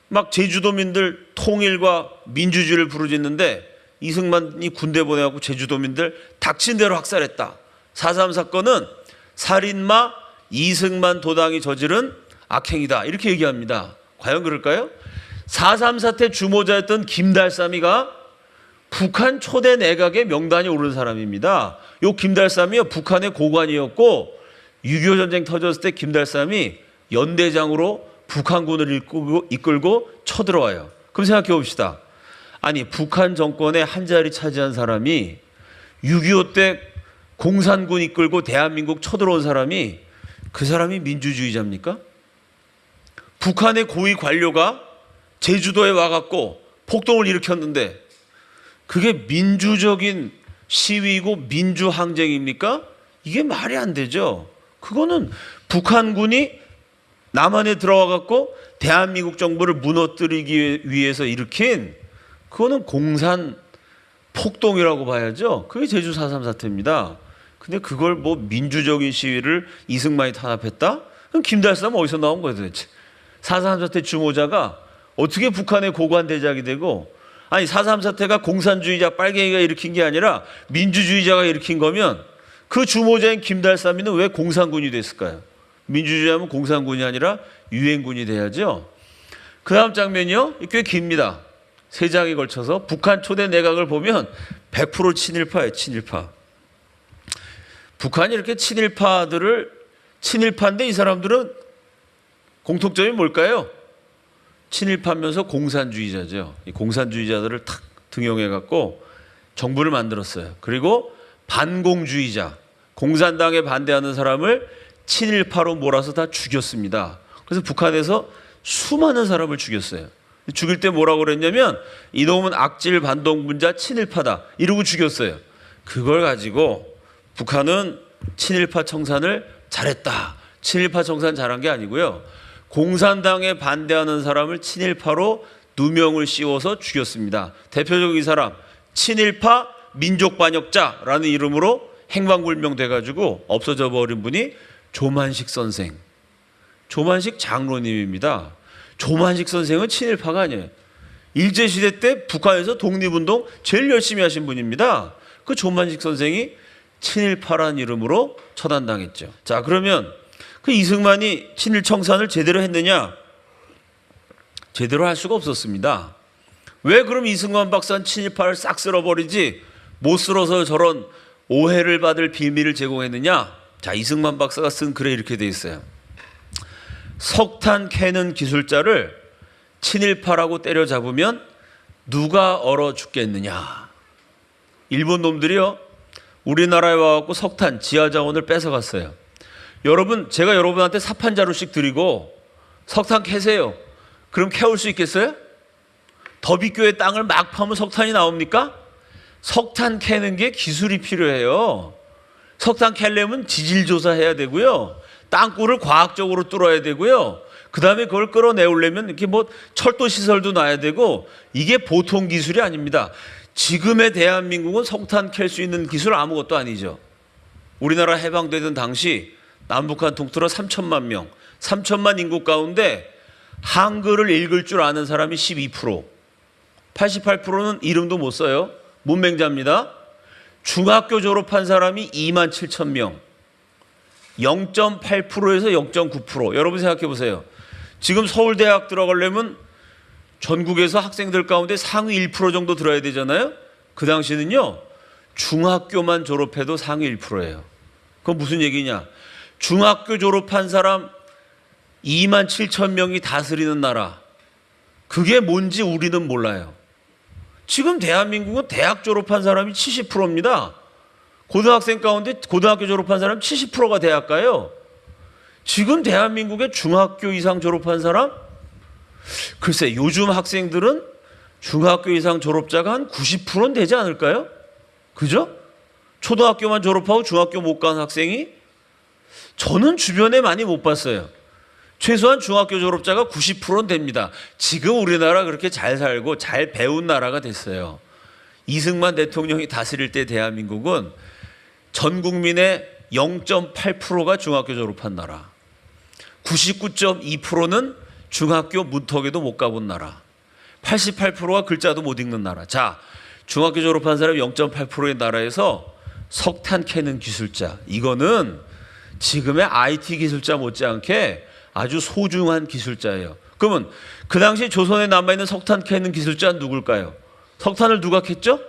막 제주도민들 통일과 민주주의를 부르짖는데 이승만이 군대 보내갖고 제주도민들 닥친 대로 학살했다. 4.3 사건은 살인마 이승만 도당이 저지른 악행이다. 이렇게 얘기합니다. 과연 그럴까요? 4.3 사태 주모자였던 김달삼이가 북한 초대 내각의 명단에 오른 사람입니다. 요 김달삼이요, 북한의 고관이었고 6.25 전쟁 터졌을 때 김달삼이 연대장으로 북한군을 이끌고 쳐들어와요. 그럼 생각해 봅시다. 아니, 북한 정권의 한 자리 차지한 사람이 6.25 때 공산군 이끌고 대한민국 쳐들어온 사람이, 그 사람이 민주주의자입니까? 북한의 고위 관료가 제주도에 와갖고 폭동을 일으켰는데 그게 민주적인 시위고 민주항쟁입니까? 이게 말이 안 되죠. 그거는 북한군이 남한에 들어와갖고 대한민국 정부를 무너뜨리기 위해서 일으킨, 그거는 공산 폭동이라고 봐야죠. 그게 제주 4.3 사태입니다. 근데 그걸 뭐 민주적인 시위를 이승만이 탄압했다? 그럼 김달삼은 어디서 나온 거예요 도대체? 4.3 사태 주모자가 어떻게 북한의 고관 대작이 되고, 아니 4.3 사태가 공산주의자 빨갱이가 일으킨 게 아니라 민주주의자가 일으킨 거면 그 주모자인 김달삼이는 왜 공산군이 됐을까요? 민주주의하면 공산군이 아니라 유엔군이 돼야죠. 그 다음 장면이요, 꽤 깁니다. 세 장에 걸쳐서 북한 초대 내각을 보면 100% 친일파예요. 친일파. 북한이 이렇게 친일파인데 이 사람들은 공통점이 뭘까요? 친일파면서 공산주의자죠. 이 공산주의자들을 탁 등용해갖고 정부를 만들었어요. 그리고 반공주의자, 공산당에 반대하는 사람을 친일파로 몰아서 다 죽였습니다. 그래서 북한에서 수많은 사람을 죽였어요. 죽일 때 뭐라고 그랬냐면 이놈은 악질 반동분자 친일파다 이러고 죽였어요. 그걸 가지고 북한은 친일파 청산을 잘했다. 친일파 청산 잘한 게 아니고요. 공산당에 반대하는 사람을 친일파로 누명을 씌워서 죽였습니다. 대표적인 이 사람 친일파 민족반역자라는 이름으로 행방불명돼가지고 없어져 버린 분이 조만식 선생, 조만식 장로님입니다. 조만식 선생은 친일파가 아니에요. 일제시대 때 북한에서 독립운동 제일 열심히 하신 분입니다. 그 조만식 선생이 친일파라는 이름으로 처단당했죠. 자, 그러면 그 이승만이 친일청산을 제대로 했느냐? 제대로 할 수가 없었습니다. 왜 그럼 이승만 박사는 친일파를 싹 쓸어버리지 못 쓸어서 저런 오해를 받을 빌미를 제공했느냐? 자, 이승만 박사가 쓴 글에 이렇게 돼 있어요. 석탄 캐는 기술자를 친일파라고 때려잡으면 누가 얼어 죽겠느냐? 일본 놈들이요, 우리나라에 와갖고 석탄 지하자원을 뺏어갔어요. 여러분, 제가 여러분한테 삽 한 자루씩 드리고 석탄 캐세요. 그럼 캐올 수 있겠어요? 더비교의 땅을 막 파면 석탄이 나옵니까? 석탄 캐는 게 기술이 필요해요. 석탄 캐려면 지질 조사해야 되고요. 땅굴을 과학적으로 뚫어야 되고요. 그 다음에 그걸 끌어내오려면 이렇게 뭐 철도 시설도 놔야 되고 이게 보통 기술이 아닙니다. 지금의 대한민국은 석탄 캘 수 있는 기술 아무것도 아니죠. 우리나라 해방되던 당시 남북한 통틀어 3천만 명, 3천만 인구 가운데 한글을 읽을 줄 아는 사람이 12%, 88%는 이름도 못 써요. 문맹자입니다. 중학교 졸업한 사람이 2만 7천 명, 0.8%에서 0.9%. 여러분 생각해 보세요. 지금 서울대학 들어가려면 전국에서 학생들 가운데 상위 1% 정도 들어야 되잖아요. 그 당시는요, 중학교만 졸업해도 상위 1%예요. 그건 무슨 얘기냐? 중학교 졸업한 사람 2만 7천 명이 다스리는 나라. 그게 뭔지 우리는 몰라요. 지금 대한민국은 대학 졸업한 사람이 70%입니다. 고등학생 가운데 고등학교 졸업한 사람 70%가 대학 가요. 지금 대한민국의 중학교 이상 졸업한 사람? 글쎄, 요즘 학생들은 중학교 이상 졸업자가 한 90%는 되지 않을까요? 그죠? 초등학교만 졸업하고 중학교 못 간 학생이? 저는 주변에 많이 못 봤어요. 최소한 중학교 졸업자가 90%는 됩니다. 지금 우리나라 그렇게 잘 살고 잘 배운 나라가 됐어요. 이승만 대통령이 다스릴 때 대한민국은 전 국민의 0.8%가 중학교 졸업한 나라, 99.2%는 중학교 문턱에도 못 가본 나라, 88%가 글자도 못 읽는 나라. 자, 중학교 졸업한 사람이 0.8%의 나라에서 석탄 캐는 기술자, 이거는 지금의 IT 기술자 못지않게 아주 소중한 기술자예요. 그러면 그 당시 조선에 남아있는 석탄 캐는 기술자는 누굴까요? 석탄을 누가 캤죠?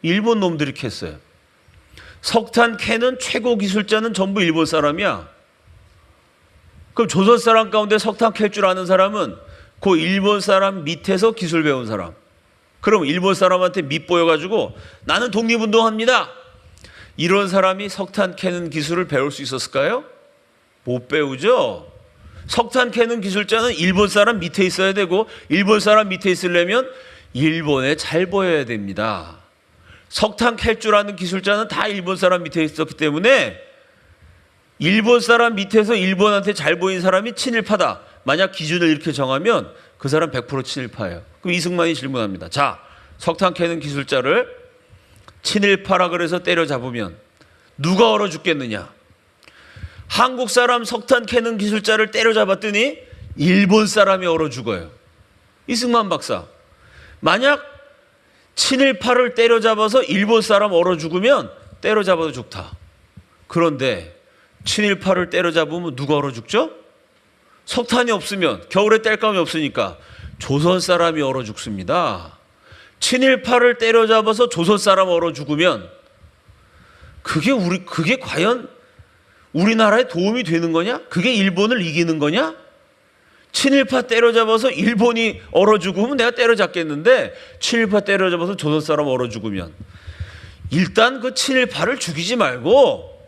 일본 놈들이 캤어요. 석탄 캐는 최고 기술자는 전부 일본 사람이야. 그럼 조선 사람 가운데 석탄 캘 줄 아는 사람은 그 일본 사람 밑에서 기술 배운 사람. 그럼 일본 사람한테 밑보여가지고 나는 독립운동합니다. 이런 사람이 석탄 캐는 기술을 배울 수 있었을까요? 못 배우죠. 석탄 캐는 기술자는 일본 사람 밑에 있어야 되고, 일본 사람 밑에 있으려면 일본에 잘 보여야 됩니다. 석탄 캘 줄 아는 기술자는 다 일본 사람 밑에 있었기 때문에 일본 사람 밑에서 일본한테 잘 보인 사람이 친일파다. 만약 기준을 이렇게 정하면 그 사람 100% 친일파예요. 그럼 이승만이 질문합니다. 자, 석탄 캐는 기술자를 친일파라 그래서 때려잡으면 누가 얼어 죽겠느냐? 한국 사람 석탄 캐는 기술자를 때려잡았더니 일본 사람이 얼어 죽어요. 이승만 박사, 만약 친일파를 때려잡아서 일본 사람 얼어 죽으면 때려잡아도 좋다. 그런데 친일파를 때려잡으면 누가 얼어 죽죠? 석탄이 없으면, 겨울에 땔감이 없으니까 조선 사람이 얼어 죽습니다. 친일파를 때려잡아서 조선 사람 얼어 죽으면 그게 과연 우리나라에 도움이 되는 거냐? 그게 일본을 이기는 거냐? 친일파 때려잡아서 일본이 얼어 죽으면 내가 때려잡겠는데 친일파 때려잡아서 조선 사람 얼어 죽으면 일단 그 친일파를 죽이지 말고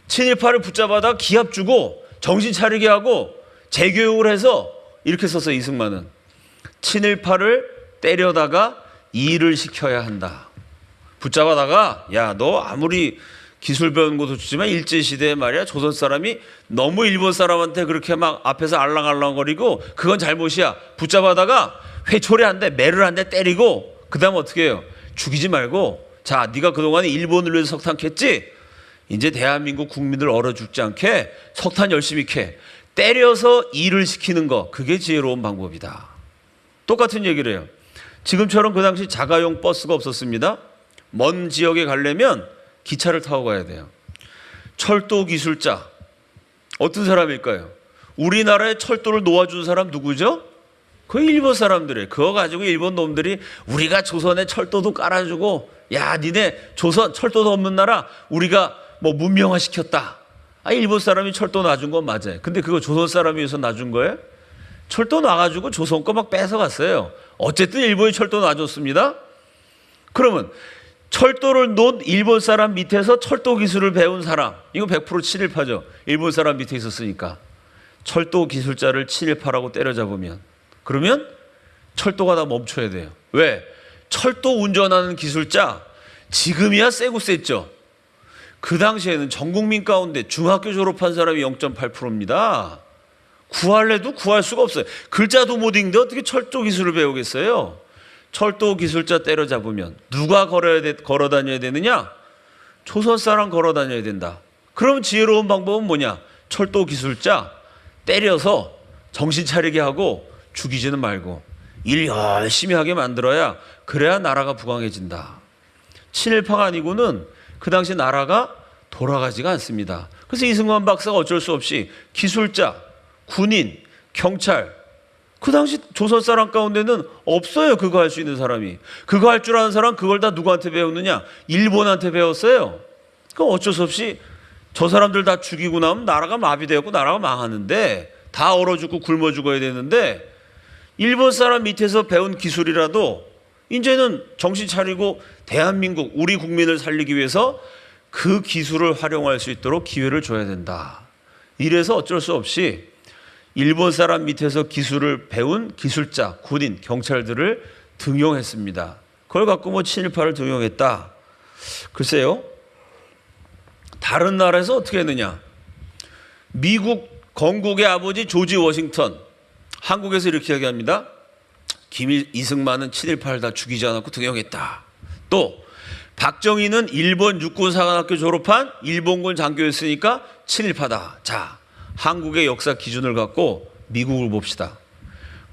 친일파를 붙잡아다가 기합 주고 정신 차리게 하고 재교육을 해서 이렇게 썼어요. 이승만은 친일파를 때려다가 일을 시켜야 한다. 붙잡아다가 야, 너 아무리 기술 배운 것도 주지만 일제시대에 말이야 조선 사람이 너무 일본 사람한테 그렇게 막 앞에서 알랑알랑거리고 그건 잘못이야. 붙잡아다가 회초리 한 대 매를 한 대 때리고 그 다음 어떻게 해요? 죽이지 말고 자, 네가 그동안에 일본을 위해서 석탄 캤지? 이제 대한민국 국민들 얼어 죽지 않게 석탄 열심히 캐. 때려서 일을 시키는 거, 그게 지혜로운 방법이다. 똑같은 얘기를 해요. 지금처럼 그 당시 자가용 버스가 없었습니다. 먼 지역에 가려면 기차를 타고 가야 돼요. 철도 기술자 어떤 사람일까요? 우리나라의 철도를 놓아준 사람 누구죠? 그 일본 사람들이에요. 그거 가지고 일본 놈들이 우리가 조선에 철도도 깔아주고 야, 니네 조선 철도도 없는 나라 우리가 뭐 문명화 시켰다. 아, 일본 사람이 철도 놔준 건 맞아요. 근데 그거 조선 사람이 위해서 놔준 거예요? 철도 놔가지고 조선 거 막 뺏어갔어요. 어쨌든 일본이 철도 놔줬습니다. 그러면 철도를 놓은 일본 사람 밑에서 철도 기술을 배운 사람, 이거 100% 친일파죠. 일본 사람 밑에 있었으니까. 철도 기술자를 친일파라고 때려잡으면 그러면 철도가 다 멈춰야 돼요. 왜? 철도 운전하는 기술자 지금이야 세고 셌죠. 그 당시에는 전 국민 가운데 중학교 졸업한 사람이 0.8%입니다. 구할래도 구할 수가 없어요. 글자도 못 읽는데 어떻게 철도 기술을 배우겠어요? 철도 기술자 때려잡으면 누가 걸어 다녀야 되느냐? 조선 사람 걸어 다녀야 된다. 그럼 지혜로운 방법은 뭐냐? 철도 기술자 때려서 정신 차리게 하고 죽이지는 말고 일 열심히 하게 만들어야 그래야 나라가 부강해진다. 친일파가 아니고는 그 당시 나라가 돌아가지가 않습니다. 그래서 이승만 박사가 어쩔 수 없이 기술자, 군인, 경찰, 그 당시 조선 사람 가운데는 없어요. 그거 할 수 있는 사람이. 그거 할 줄 아는 사람 그걸 다 누구한테 배웠느냐? 일본한테 배웠어요. 그럼 어쩔 수 없이 저 사람들 다 죽이고 나면 나라가 마비되었고 나라가 망하는데 다 얼어 죽고 굶어 죽어야 되는데 일본 사람 밑에서 배운 기술이라도 이제는 정신 차리고 대한민국 우리 국민을 살리기 위해서 그 기술을 활용할 수 있도록 기회를 줘야 된다. 이래서 어쩔 수 없이 일본 사람 밑에서 기술을 배운 기술자, 군인, 경찰들을 등용했습니다. 그걸 갖고 뭐 친일파를 등용했다. 글쎄요. 다른 나라에서 어떻게 했느냐. 미국 건국의 아버지 조지 워싱턴, 한국에서 이렇게 이야기합니다. 이승만은 친일파를 다 죽이지 않았고 등용했다. 또 박정희는 일본 육군사관학교 졸업한 일본군 장교였으니까 친일파다. 자, 한국의 역사 기준을 갖고 미국을 봅시다.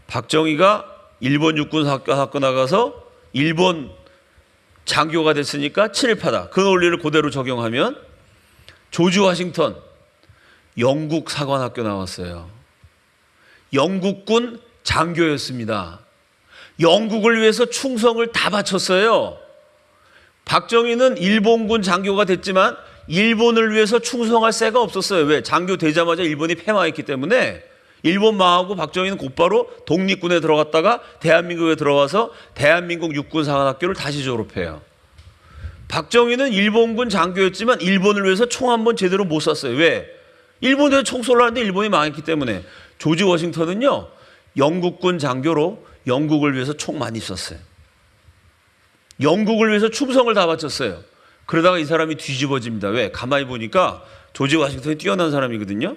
박정희가 일본 육군학교 나가서 일본 장교가 됐으니까 친일파다. 그 논리를 그대로 적용하면 조지 워싱턴 영국 사관학교 나왔어요. 영국군 장교였습니다. 영국을 위해서 충성을 다 바쳤어요. 박정희는 일본군 장교가 됐지만 일본을 위해서 충성할 새가 없었어요. 왜? 장교 되자마자 일본이 패망했기 때문에 일본 망하고 박정희는 곧바로 독립군에 들어갔다가 대한민국에 들어와서 대한민국 육군사관학교를 다시 졸업해요. 박정희는 일본군 장교였지만 일본을 위해서 총 한 번 제대로 못 쐈어요. 왜? 일본에 총 쏠라 하는데 일본이 망했기 때문에. 조지 워싱턴은요, 영국군 장교로 영국을 위해서 총 많이 쐈어요. 영국을 위해서 충성을 다 바쳤어요. 그러다가 이 사람이 뒤집어집니다. 왜? 가만히 보니까 조지 워싱턴이 뛰어난 사람이거든요.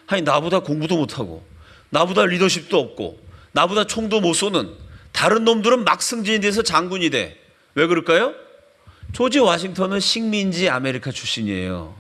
아니, 나보다 공부도 못하고 나보다 리더십도 없고 나보다 총도 못 쏘는 다른 놈들은 막 승진이 돼서 장군이 돼. 왜 그럴까요? 조지 워싱턴은 식민지 아메리카 출신이에요.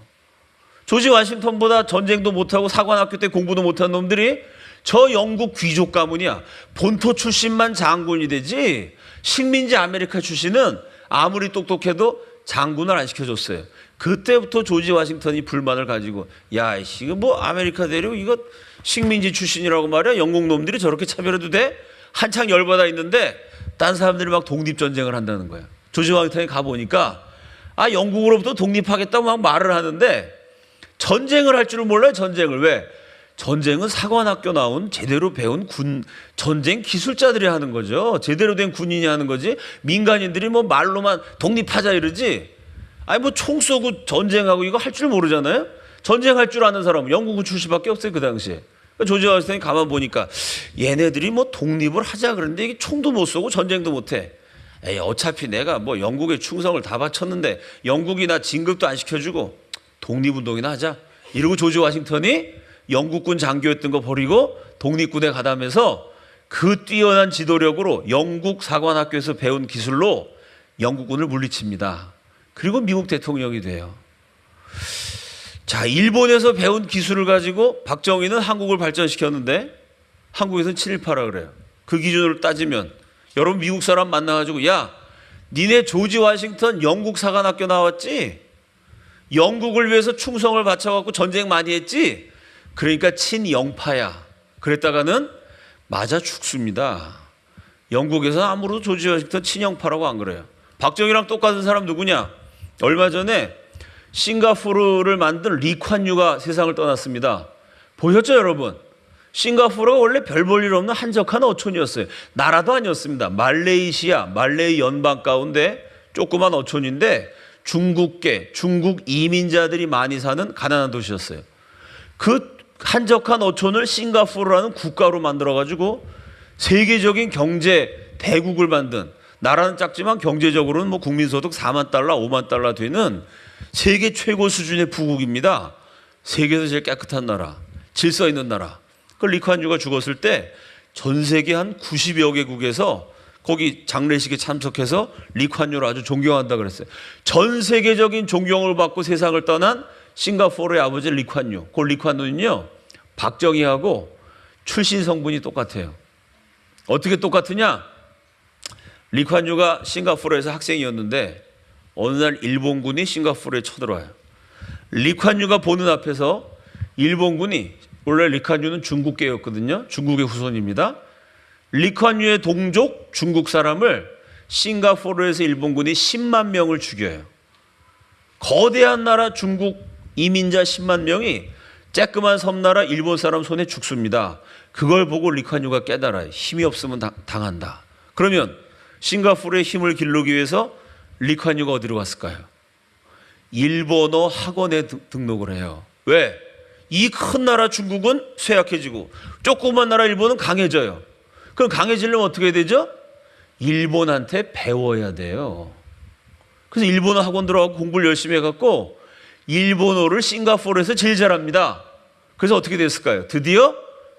조지 워싱턴보다 전쟁도 못하고 사관학교 때 공부도 못한 놈들이 저 영국 귀족 가문이야. 본토 출신만 장군이 되지 식민지 아메리카 출신은 아무리 똑똑해도 장군을 안 시켜줬어요. 그때부터 조지 워싱턴이 불만을 가지고 야, 이거 뭐 아메리카 대륙 이거 식민지 출신이라고 말이야. 영국 놈들이 저렇게 차별해도 돼? 한창 열받아 있는데 딴 사람들이 막 독립전쟁을 한다는 거예요. 조지 워싱턴이 가보니까 영국으로부터 독립하겠다고 막 말을 하는데 전쟁을 할 줄은 몰라요. 전쟁을. 왜? 전쟁은 사관학교 나온 제대로 배운 전쟁 기술자들이 하는 거죠. 제대로 된 군인이 하는 거지. 민간인들이 뭐 말로만 독립하자 이러지. 뭐 총 쏘고 전쟁하고 이거 할 줄 모르잖아요. 전쟁할 줄 아는 사람은 영국 출신밖에 없어요. 그 당시에. 조지 워싱턴이 가만 보니까 얘네들이 뭐 독립을 하자 그러는데 이게 총도 못 쏘고 전쟁도 못 해. 어차피 내가 뭐 영국에 충성을 다 바쳤는데 영국이 나 진급도 안 시켜주고 독립운동이나 하자. 이러고 조지 워싱턴이 영국군 장교였던 거 버리고 독립군에 가담해서 그 뛰어난 지도력으로 영국 사관학교에서 배운 기술로 영국군을 물리칩니다. 그리고 미국 대통령이 돼요. 자, 일본에서 배운 기술을 가지고 박정희는 한국을 발전시켰는데 한국에서는 친일파라 그래요. 그 기준으로 따지면 여러분 미국 사람 만나가지고 야, 니네 조지 워싱턴 영국 사관학교 나왔지? 영국을 위해서 충성을 바쳐갖고 전쟁 많이 했지? 그러니까 친영파야. 그랬다가는 맞아 죽습니다. 영국에서 아무래도 조지 워싱턴 친영파라고 안 그래요. 박정희랑 똑같은 사람 누구냐? 얼마 전에 싱가포르를 만든 리콴유가 세상을 떠났습니다. 보셨죠 여러분? 싱가포르가 원래 별 볼 일 없는 한적한 어촌이었어요. 나라도 아니었습니다. 말레이시아, 말레이 연방 가운데 조그만 어촌인데 중국계, 중국 이민자들이 많이 사는 가난한 도시였어요. 그 한적한 어촌을 싱가포르라는 국가로 만들어가지고 세계적인 경제 대국을 만든, 나라는 작지만 경제적으로는 뭐 국민소득 4만 달러, 5만 달러 되는 세계 최고 수준의 부국입니다. 세계에서 제일 깨끗한 나라, 질서 있는 나라. 그 리콴유가 죽었을 때 전 세계 한 90여 개국에서 거기 장례식에 참석해서 리콴유를 아주 존경한다 그랬어요. 전 세계적인 존경을 받고 세상을 떠난 싱가포르의 아버지 리콴유. 그 리콴유는요, 박정희하고 출신 성분이 똑같아요. 어떻게 똑같으냐? 리콴유가 싱가포르에서 학생이었는데 어느 날 일본군이 싱가포르에 쳐들어와요. 리콴유가 보는 앞에서 일본군이, 원래 리콴유는 중국계였거든요. 중국의 후손입니다. 리콴유의 동족 중국 사람을 싱가포르에서 일본군이 10만 명을 죽여요. 거대한 나라 중국 이민자 10만 명이 쬐끄만 섬나라 일본 사람 손에 죽습니다. 그걸 보고 리콴유가 깨달아요. 힘이 없으면 당한다. 그러면 싱가포르의 힘을 기르기 위해서 리콴유가 어디로 갔을까요? 일본어 학원에 등록을 해요. 왜? 이 큰 나라 중국은 쇠약해지고 조그만 나라 일본은 강해져요. 그럼 강해지려면 어떻게 해야 되죠? 일본한테 배워야 돼요. 그래서 일본어 학원 들어가고 공부를 열심히 해갖고 일본어를 싱가포르에서 제일 잘합니다. 그래서 어떻게 됐을까요? 드디어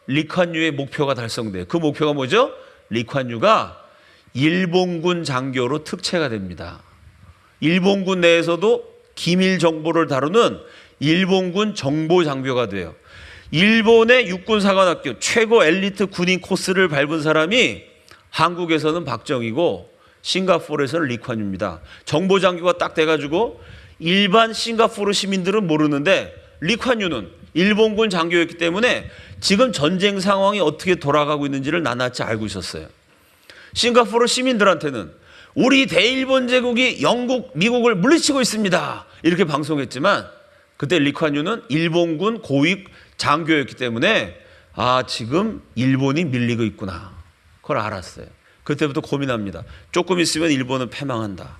리콴유의 목표가 달성돼요. 그 목표가 뭐죠? 리콴유가 일본군 장교로 특채가 됩니다. 일본군 내에서도 기밀 정보를 다루는 일본군 정보 장교가 돼요. 일본의 육군사관학교 최고 엘리트 군인 코스를 밟은 사람이 한국에서는 박정희고 싱가포르에서는 리콴유입니다. 정보 장교가 딱 돼가지고 일반 싱가포르 시민들은 모르는데 리콴유는 일본군 장교였기 때문에 지금 전쟁 상황이 어떻게 돌아가고 있는지를 낱낱이 알고 있었어요. 싱가포르 시민들한테는 우리 대일본 제국이 영국, 미국을 물리치고 있습니다. 이렇게 방송했지만 그때 리콴유는 일본군 고위 장교였기 때문에 지금 일본이 밀리고 있구나. 그걸 알았어요. 그때부터 고민합니다. 조금 있으면 일본은 패망한다.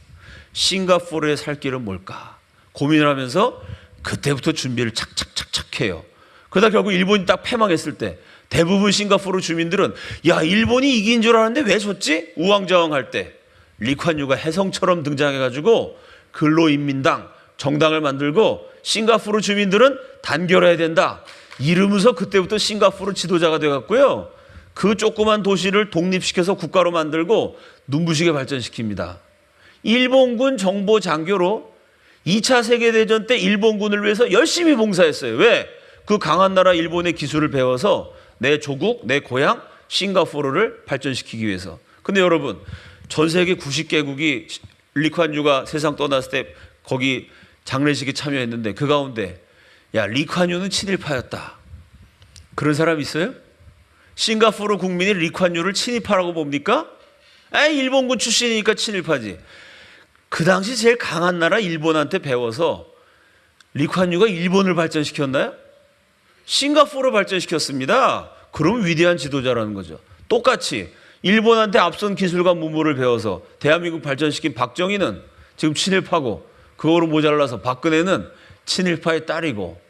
싱가포르의 살 길은 뭘까? 고민을 하면서 그때부터 준비를 착착착착 해요. 그러다 결국 일본이 딱 패망했을 때 대부분 싱가포르 주민들은 야, 일본이 이긴 줄 알았는데 왜 졌지? 우왕좌왕할 때 리콴유가 혜성처럼 등장해가지고 근로인민당 정당을 만들고 싱가포르 주민들은 단결해야 된다 이러면서 그때부터 싱가포르 지도자가 돼갖고요, 그 조그만 도시를 독립시켜서 국가로 만들고 눈부시게 발전시킵니다. 일본군 정보 장교로 2차 세계대전 때 일본군을 위해서 열심히 봉사했어요. 왜? 그 강한 나라 일본의 기술을 배워서 내 조국, 내 고향 싱가포르를 발전시키기 위해서. 근데 여러분, 전 세계 90개국이 리콴유가 세상 떠났을 때 거기 장례식에 참여했는데 그 가운데 야, 리콴유는 친일파였다. 그런 사람 있어요? 싱가포르 국민이 리콴유를 친일파라고 봅니까? 일본군 출신이니까 친일파지. 그 당시 제일 강한 나라 일본한테 배워서 리콴유가 일본을 발전시켰나요? 싱가포르를 발전시켰습니다. 그럼 위대한 지도자라는 거죠. 똑같이 일본한테 앞선 기술과 문물을 배워서 대한민국 발전시킨 박정희는 지금 친일파고, 그거로 모자라서 박근혜는 친일파의 딸이고,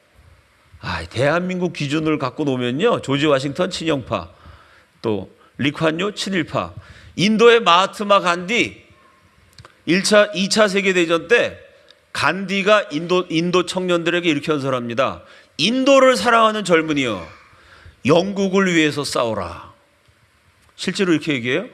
대한민국 기준을 갖고 놓으면요, 조지 워싱턴 친영파, 또 리콴유 친일파, 인도의 마하트마 간디 2차 세계대전 때 간디가 인도 청년들에게 이렇게 연설합니다. 인도를 사랑하는 젊은이여, 영국을 위해서 싸워라. 실제로 이렇게 얘기해요.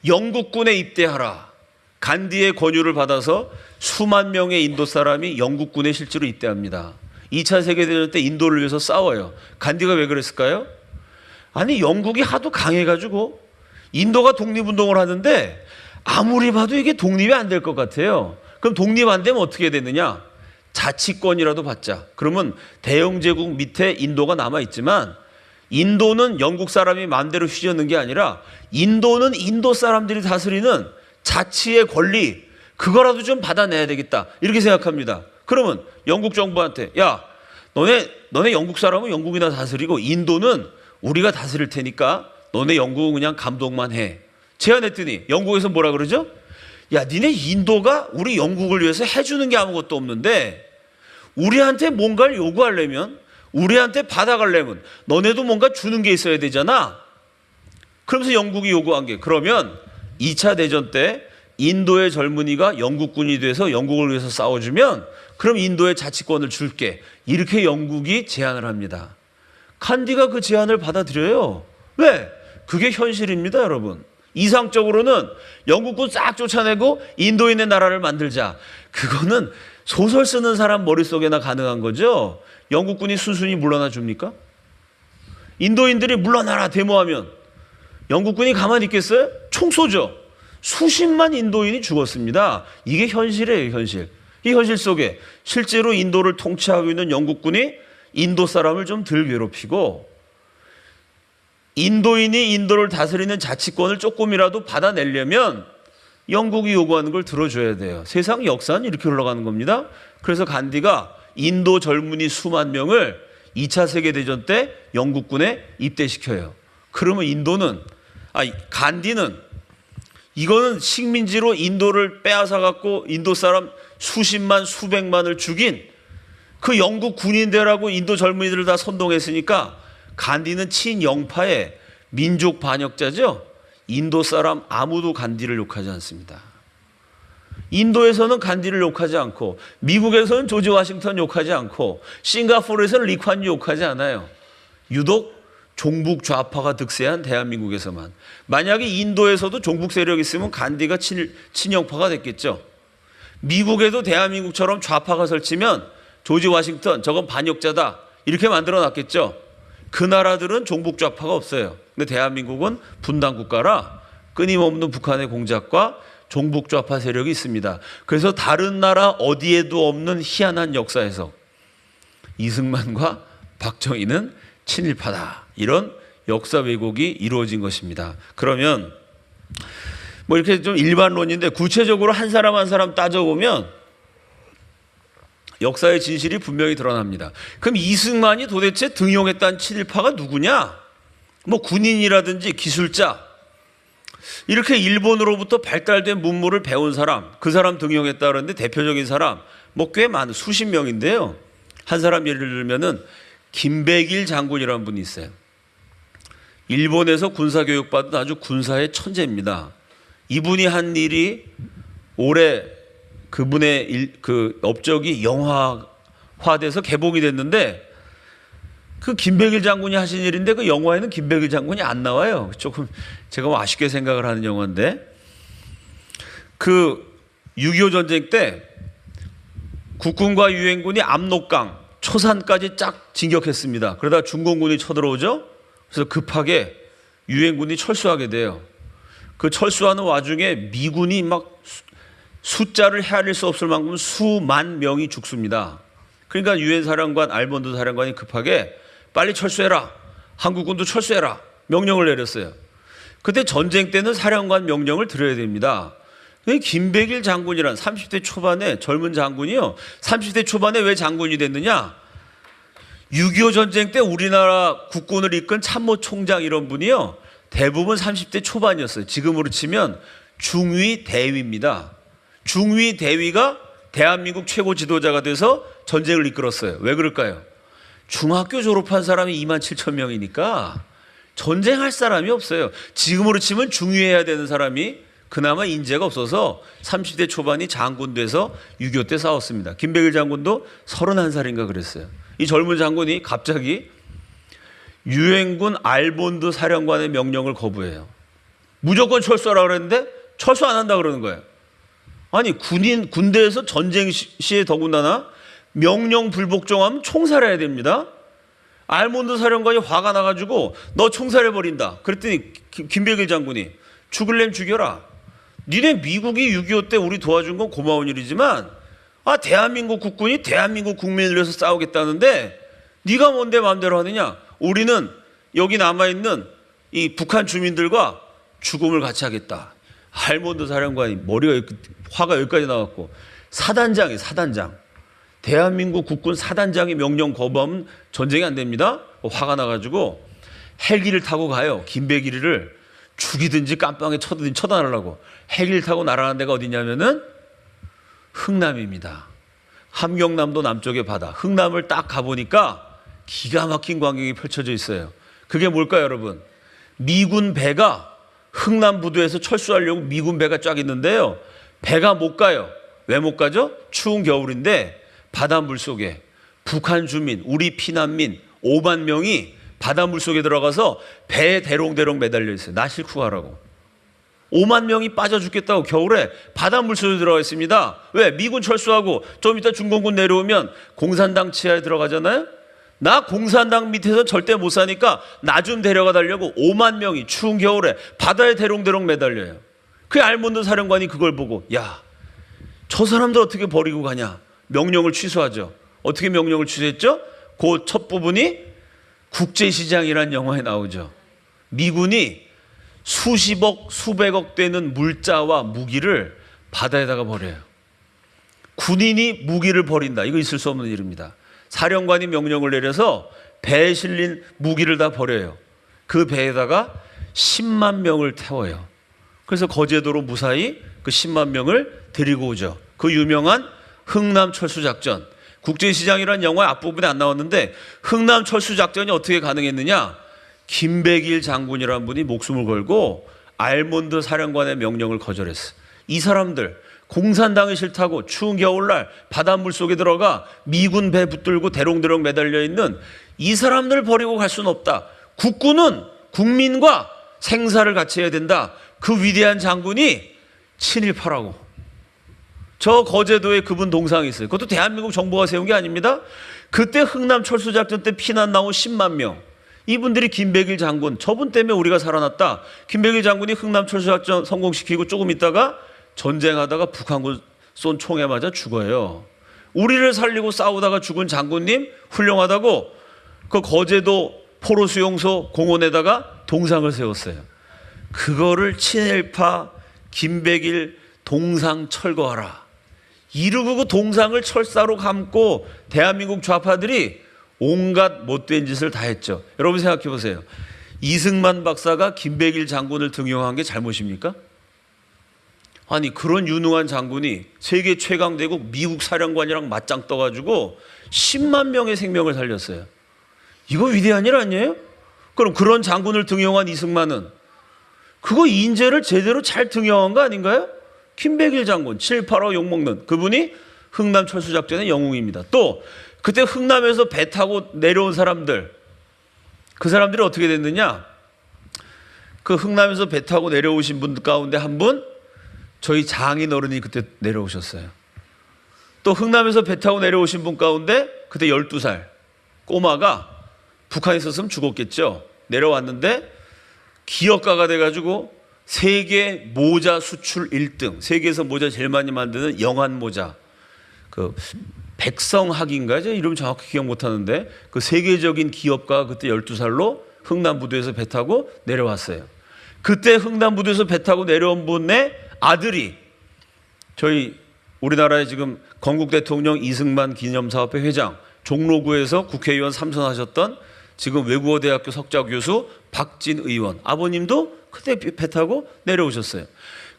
영국군에 입대하라. 간디의 권유를 받아서 수만 명의 인도 사람이 영국군에 실제로 입대합니다. 2차 세계대전 때 인도를 위해서 싸워요. 간디가 왜 그랬을까요? 아니, 영국이 하도 강해가지고 인도가 독립운동을 하는데 아무리 봐도 이게 독립이 안 될 것 같아요. 그럼 독립 안 되면 어떻게 되느냐? 자치권이라도 받자. 그러면 대영제국 밑에 인도가 남아있지만 인도는 영국 사람이 마음대로 휘저는 게 아니라 인도는 인도 사람들이 다스리는 자치의 권리, 그거라도 좀 받아내야 되겠다, 이렇게 생각합니다. 그러면 영국 정부한테, 야, 너네 영국 사람은 영국이나 다스리고 인도는 우리가 다스릴 테니까 너네 영국은 그냥 감독만 해. 제안했더니 영국에서 뭐라 그러죠? 야, 니네 인도가 우리 영국을 위해서 해주는 게 아무것도 없는데 우리한테 뭔가를 요구하려면, 우리한테 받아가려면 너네도 뭔가 주는 게 있어야 되잖아. 그러면서 영국이 요구한 게, 그러면 2차 대전 때 인도의 젊은이가 영국군이 돼서 영국을 위해서 싸워주면 그럼 인도의 자치권을 줄게, 이렇게 영국이 제안을 합니다. 간디가 그 제안을 받아들여요. 왜? 그게 현실입니다, 여러분. 이상적으로는 영국군 싹 쫓아내고 인도인의 나라를 만들자, 그거는 소설 쓰는 사람 머릿속에나 가능한 거죠. 영국군이 순순히 물러나 줍니까? 인도인들이 물러나라 데모하면 영국군이 가만히 있겠어요? 총 쏘죠. 수십만 인도인이 죽었습니다. 이게 현실이에요, 현실. 이 현실 속에 실제로 인도를 통치하고 있는 영국군이 인도 사람을 좀 덜 괴롭히고, 인도인이 인도를 다스리는 자치권을 조금이라도 받아내려면 영국이 요구하는 걸 들어줘야 돼요. 세상 역사는 이렇게 흘러가는 겁니다. 그래서 간디가 인도 젊은이 수만 명을 2차 세계대전 때 영국군에 입대시켜요. 그러면 간디는 이거는 식민지로 인도를 빼앗아 갖고 인도 사람 수십만 수백만을 죽인 그 영국 군인들하고 인도 젊은이들을 다 선동했으니까 간디는 친영파의 민족 반역자죠. 인도 사람 아무도 간디를 욕하지 않습니다. 인도에서는 간디를 욕하지 않고, 미국에서는 조지 워싱턴 욕하지 않고, 싱가포르에서는 리콴유 욕하지 않아요. 유독 종북 좌파가 득세한 대한민국에서만. 만약에 인도에서도 종북 세력이 있으면 간디가 친영파가 됐겠죠. 미국에도 대한민국처럼 좌파가 설치면 조지 워싱턴 저건 반역자다, 이렇게 만들어 놨겠죠. 그 나라들은 종북 좌파가 없어요. 근데 대한민국은 분단 국가라 끊임없는 북한의 공작과 종북 좌파 세력이 있습니다. 그래서 다른 나라 어디에도 없는 희한한 역사에서 이승만과 박정희는 친일파다, 이런 역사 왜곡이 이루어진 것입니다. 그러면 뭐 이렇게 좀 일반론인데 구체적으로 한 사람 한 사람 따져보면 역사의 진실이 분명히 드러납니다. 그럼 이승만이 도대체 등용했다는 친일파가 누구냐? 뭐 군인이라든지 기술자, 이렇게 일본으로부터 발달된 문물을 배운 사람, 그 사람 등용했다 그러는데 대표적인 사람 뭐 꽤 많은 수십 명인데요. 한 사람 예를 들면은 김백일 장군이라는 분이 있어요. 일본에서 군사교육 받은 아주 군사의 천재입니다. 이분이 한 일이 올해 그분의 그 업적이 영화화돼서 개봉이 됐는데, 그 김백일 장군이 하신 일인데 그 영화에는 김백일 장군이 안 나와요. 조금 제가 뭐 아쉽게 생각을 하는 영화인데, 그 6.25 전쟁 때 국군과 유엔군이 압록강, 초산까지 쫙 진격했습니다. 그러다 중공군이 쳐들어오죠. 그래서 급하게 유엔군이 철수하게 돼요. 그 철수하는 와중에 미군이 막 숫자를 헤아릴 수 없을 만큼 수만 명이 죽습니다. 그러니까 유엔 사령관 알몬드 사령관이 급하게 빨리 철수해라, 한국군도 철수해라 명령을 내렸어요. 그때 전쟁 때는 사령관 명령을 들어야 됩니다. 김백일 장군이란 30대 초반에 젊은 장군이요. 30대 초반에 왜 장군이 됐느냐? 6.25 전쟁 때 우리나라 국군을 이끈 참모총장 이런 분이요. 대부분 30대 초반이었어요. 지금으로 치면 중위 대위입니다. 중위 대위가 대한민국 최고 지도자가 돼서 전쟁을 이끌었어요. 왜 그럴까요? 중학교 졸업한 사람이 27,000명이니까 전쟁할 사람이 없어요. 지금으로 치면 중위해야 되는 사람이 그나마 인재가 없어서 30대 초반이 장군 돼서 6.25 때 싸웠습니다. 김백일 장군도 31살인가 그랬어요. 이 젊은 장군이 갑자기 유엔군 알본드 사령관의 명령을 거부해요. 무조건 철수하라 그랬는데 철수 안 한다 그러는 거예요. 아니 군대에서 전쟁 시에 더군다나 명령 불복종하면 총살해야 됩니다. 알몬드 사령관이 화가 나가지고 너 총살해버린다. 그랬더니 김백일 장군이 죽을래면 죽여라. 니네 미국이 6.25 때 우리 도와준 건 고마운 일이지만 대한민국 국군이 대한민국 국민을 위해서 싸우겠다는데 네가 뭔데 마음대로 하느냐. 우리는 여기 남아있는 이 북한 주민들과 죽음을 같이 하겠다. 알몬드 사령관이 화가 여기까지 나왔고 사단장 대한민국 국군 사단장이 명령 거부하면 전쟁이 안 됩니다. 화가 나가지고 헬기를 타고 가요. 김백일을 죽이든지 깜빵에 쳐든지 처단하려고 헬기를 타고 날아가는 데가 어디냐면은 흥남입니다. 함경남도 남쪽의 바다 흥남을 딱 가보니까 기가 막힌 광경이 펼쳐져 있어요. 그게 뭘까요 여러분? 미군 배가 흥남 부두에서 철수하려고 미군 배가 쫙 있는데요. 배가 못 가요. 왜 못 가죠? 추운 겨울인데 바닷물 속에 북한 주민, 우리 피난민 5만 명이 바닷물 속에 들어가서 배에 대롱대롱 매달려 있어요. 나 싣고 가라고. 5만 명이 빠져 죽겠다고 겨울에 바닷물 속에 들어가 있습니다. 왜? 미군 철수하고 좀 이따 중공군 내려오면 공산당 치하에 들어가잖아요. 나 공산당 밑에서 절대 못 사니까 나 좀 데려가 달라고 5만 명이 추운 겨울에 바다에 대롱대롱 매달려요. 그 알몬드 사령관이 그걸 보고 야, 저 사람들 어떻게 버리고 가냐. 명령을 취소하죠. 어떻게 명령을 취소했죠? 그 첫 부분이 국제시장이라는 영화에 나오죠. 미군이 수십억, 수백억 되는 물자와 무기를 바다에다가 버려요. 군인이 무기를 버린다. 이거 있을 수 없는 일입니다. 사령관이 명령을 내려서 배에 실린 무기를 다 버려요. 그 배에다가 10만 명을 태워요. 그래서 거제도로 무사히 그 10만 명을 데리고 오죠. 그 유명한 흥남 철수작전. 국제시장이라는 영화의 앞부분에 안 나왔는데 흥남 철수작전이 어떻게 가능했느냐. 김백일 장군이라는 분이 목숨을 걸고 알몬드 사령관의 명령을 거절했어. 이 사람들 공산당이 싫다고 추운 겨울날 바닷물 속에 들어가 미군 배 붙들고 대롱대롱 매달려 있는 이 사람들 버리고 갈 수는 없다. 국군은 국민과 생사를 같이 해야 된다. 그 위대한 장군이 친일파라고. 저 거제도에 그분 동상이 있어요. 그것도 대한민국 정부가 세운 게 아닙니다. 그때 흥남 철수작전 때 피난 나온 10만 명. 이분들이 김백일 장군, 저분 때문에 우리가 살아났다. 김백일 장군이 흥남 철수작전 성공시키고 조금 있다가 전쟁하다가 북한군 쏜 총에 맞아 죽어요. 우리를 살리고 싸우다가 죽은 장군님 훌륭하다고 그 거제도 포로수용소 공원에다가 동상을 세웠어요. 그거를 친일파 김백일 동상 철거하라. 이러고 그 동상을 철사로 감고 대한민국 좌파들이 온갖 못된 짓을 다 했죠. 여러분 생각해 보세요. 이승만 박사가 김백일 장군을 등용한 게 잘못입니까? 아니 그런 유능한 장군이 세계 최강대국 미국 사령관이랑 맞짱 떠가지고 10만 명의 생명을 살렸어요. 이거 위대한 일 아니에요? 그럼 그런 장군을 등용한 이승만은 그거 인재를 제대로 잘 등용한 거 아닌가요? 김백일 장군 7.85 욕먹는 그분이 흥남 철수작전의 영웅입니다. 또 그때 흥남에서 배 타고 내려온 사람들, 그 사람들이 어떻게 됐느냐. 그 흥남에서 배 타고 내려오신 분 가운데 한 분 저희 장인 어른이 그때 내려오셨어요. 또 흥남에서 배 타고 내려오신 분 가운데 그때 12살 꼬마가 북한에 있었으면 죽었겠죠. 내려왔는데 기업가가 돼가지고 세계 모자 수출 1등, 세계에서 모자 제일 많이 만드는 영한 모자, 그 백성학인가? 제 이름 정확히 기억 못하는데 그 세계적인 기업가가 그때 12살로 흥남 부두에서 배 타고 내려왔어요. 그때 흥남부두에서 배 타고 내려온 분의 아들이 저희 우리나라의 지금 건국 대통령 이승만 기념사업회 회장, 종로구에서 국회의원 3선하셨던 지금 외국어대학교 석좌 교수 박진 의원, 아버님도 그때 배 타고 내려오셨어요.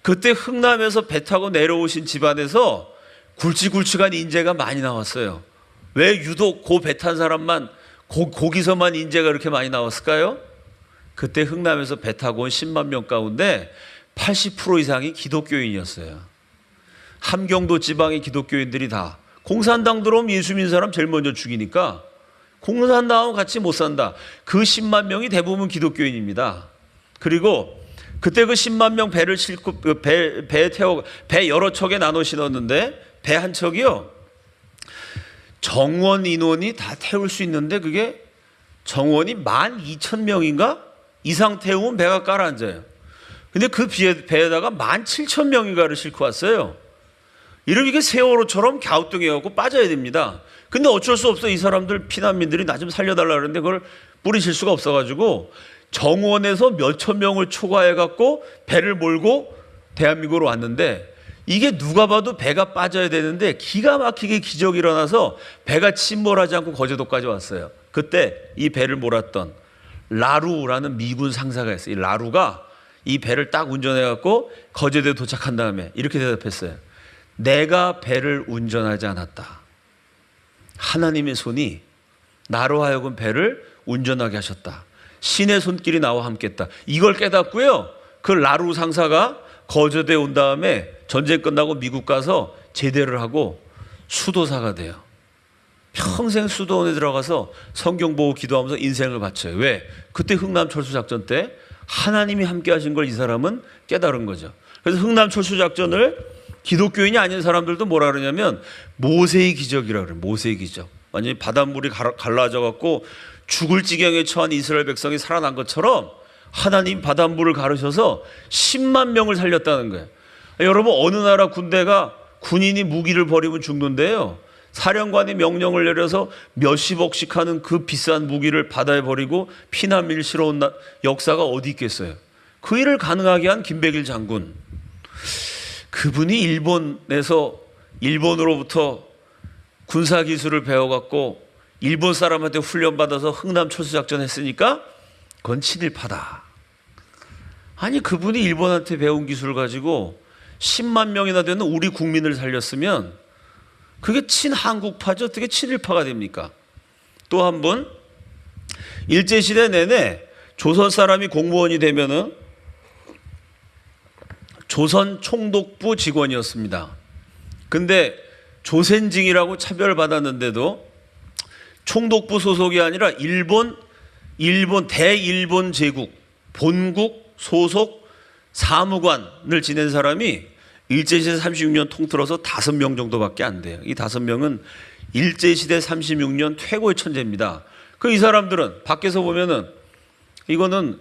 그때 흥남에서 배 타고 내려오신 집안에서 굵직굵직한 인재가 많이 나왔어요. 왜 유독 그 배 탄 사람만 거기서만 인재가 그렇게 많이 나왔을까요? 그때 흥남에서 배 타고 온 10만 명 가운데 80% 이상이 기독교인이었어요. 함경도 지방의 기독교인들이 다 공산당 들어오면 예수 믿는 사람 제일 먼저 죽이니까 공산당하고 같이 못 산다. 그 10만 명이 대부분 기독교인입니다. 그리고 그때 그 10만 명 배를 싣고 배 여러 척에 나눠 실었는데 배 한 척이요, 정원 인원이 다 태울 수 있는데 그게 정원이 12,000명인가 이상 태우면 배가 깔아앉아요. 근데 그 배에다가 17,000명인가를 싣고 왔어요. 이러면 이게 세월호처럼 갸우뚱해갖고 빠져야 됩니다. 근데 어쩔 수 없어. 이 사람들 피난민들이 나 좀 살려달라 그러는데 그걸 뿌리실 수가 없어가지고 정원에서 몇천 명을 초과해갖고 배를 몰고 대한민국으로 왔는데, 이게 누가 봐도 배가 빠져야 되는데 기가 막히게 기적이 일어나서 배가 침몰하지 않고 거제도까지 왔어요. 그때 이 배를 몰았던 라루라는 미군 상사가 있어요. 이 라루가 이 배를 딱 운전해갖고 거제도에 도착한 다음에 이렇게 대답했어요. 내가 배를 운전하지 않았다. 하나님의 손이 나로 하여금 배를 운전하게 하셨다. 신의 손길이 나와 함께했다. 이걸 깨닫고요, 그 라루 상사가 거제도에 온 다음에 전쟁 끝나고 미국 가서 제대를 하고 수도사가 돼요. 평생 수도원에 들어가서 성경 보고 기도하면서 인생을 바쳐요. 왜? 그때 흥남 철수 작전 때 하나님이 함께 하신 걸 이 사람은 깨달은 거죠. 그래서 흥남 철수 작전을 기독교인이 아닌 사람들도 뭐라 그러냐면 모세의 기적이라 그래요. 모세의 기적. 완전히 바닷물이 갈라져 갖고 죽을 지경에 처한 이스라엘 백성이 살아난 것처럼 하나님 바닷물을 가르셔서 10만 명을 살렸다는 거예요. 여러분, 어느 나라 군인이 무기를 버리면 죽는데요, 사령관이 명령을 내려서 몇십억씩 하는 그 비싼 무기를 바다에 버리고 피난민을 실어온 역사가 어디 있겠어요? 그 일을 가능하게 한 김백일 장군, 그분이 일본으로부터 군사기술을 배워갖고 일본 사람한테 훈련받아서 흥남 철수작전 했으니까 그건 친일파다. 아니, 그분이 일본한테 배운 기술을 가지고 10만 명이나 되는 우리 국민을 살렸으면 그게 친한국파죠. 어떻게 친일파가 됩니까? 또 한 분, 일제시대 내내 조선 사람이 공무원이 되면은 조선 총독부 직원이었습니다. 근데 조센징이라고 차별받았는데도 총독부 소속이 아니라 대일본 제국 본국 소속 사무관을 지낸 사람이 일제시대 36년 통틀어서 5명 정도밖에 안 돼요. 이 5명은 일제시대 36년 최고의 천재입니다. 이 사람들은 밖에서 보면은 이거는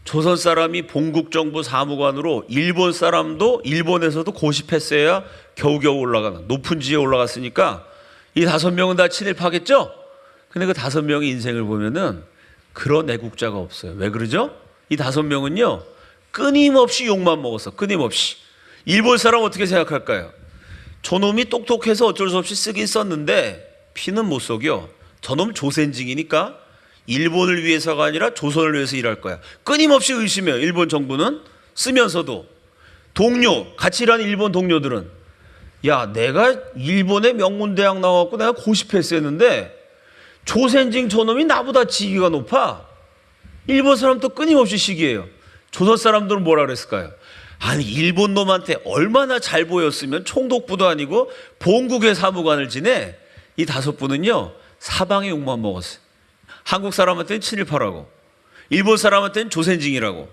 조선 사람이 본국 정부 사무관으로 일본 사람도 일본에서도 고시패스해야 겨우겨우 올라가는 높은 지위에 올라갔으니까 이 5명은 다 친일파겠죠? 근데 그 5명의 인생을 보면은 그런 애국자가 없어요. 왜 그러죠? 이 5명은요, 끊임없이 욕만 먹었어. 끊임없이. 일본 사람 어떻게 생각할까요? 저놈이 똑똑해서 어쩔 수 없이 쓰긴 썼는데 피는 못 속여. 저놈 조센징이니까 일본을 위해서가 아니라 조선을 위해서 일할 거야. 끊임없이 의심해요. 일본 정부는. 쓰면서도 같이 일하는 일본 동료들은, 야, 내가 일본의 명문대학 나와갖고 내가 고시패스했는데 조센징 저놈이 나보다 지위가 높아. 일본 사람도 끊임없이 시기해요. 조선 사람들은 뭐라 그랬을까요? 아니, 일본 놈한테 얼마나 잘 보였으면 총독부도 아니고 본국의 사무관을 지내. 이 5분은요 사방의 욕만 먹었어요. 한국 사람한테는 친일파라고, 일본 사람한테는 조센징이라고,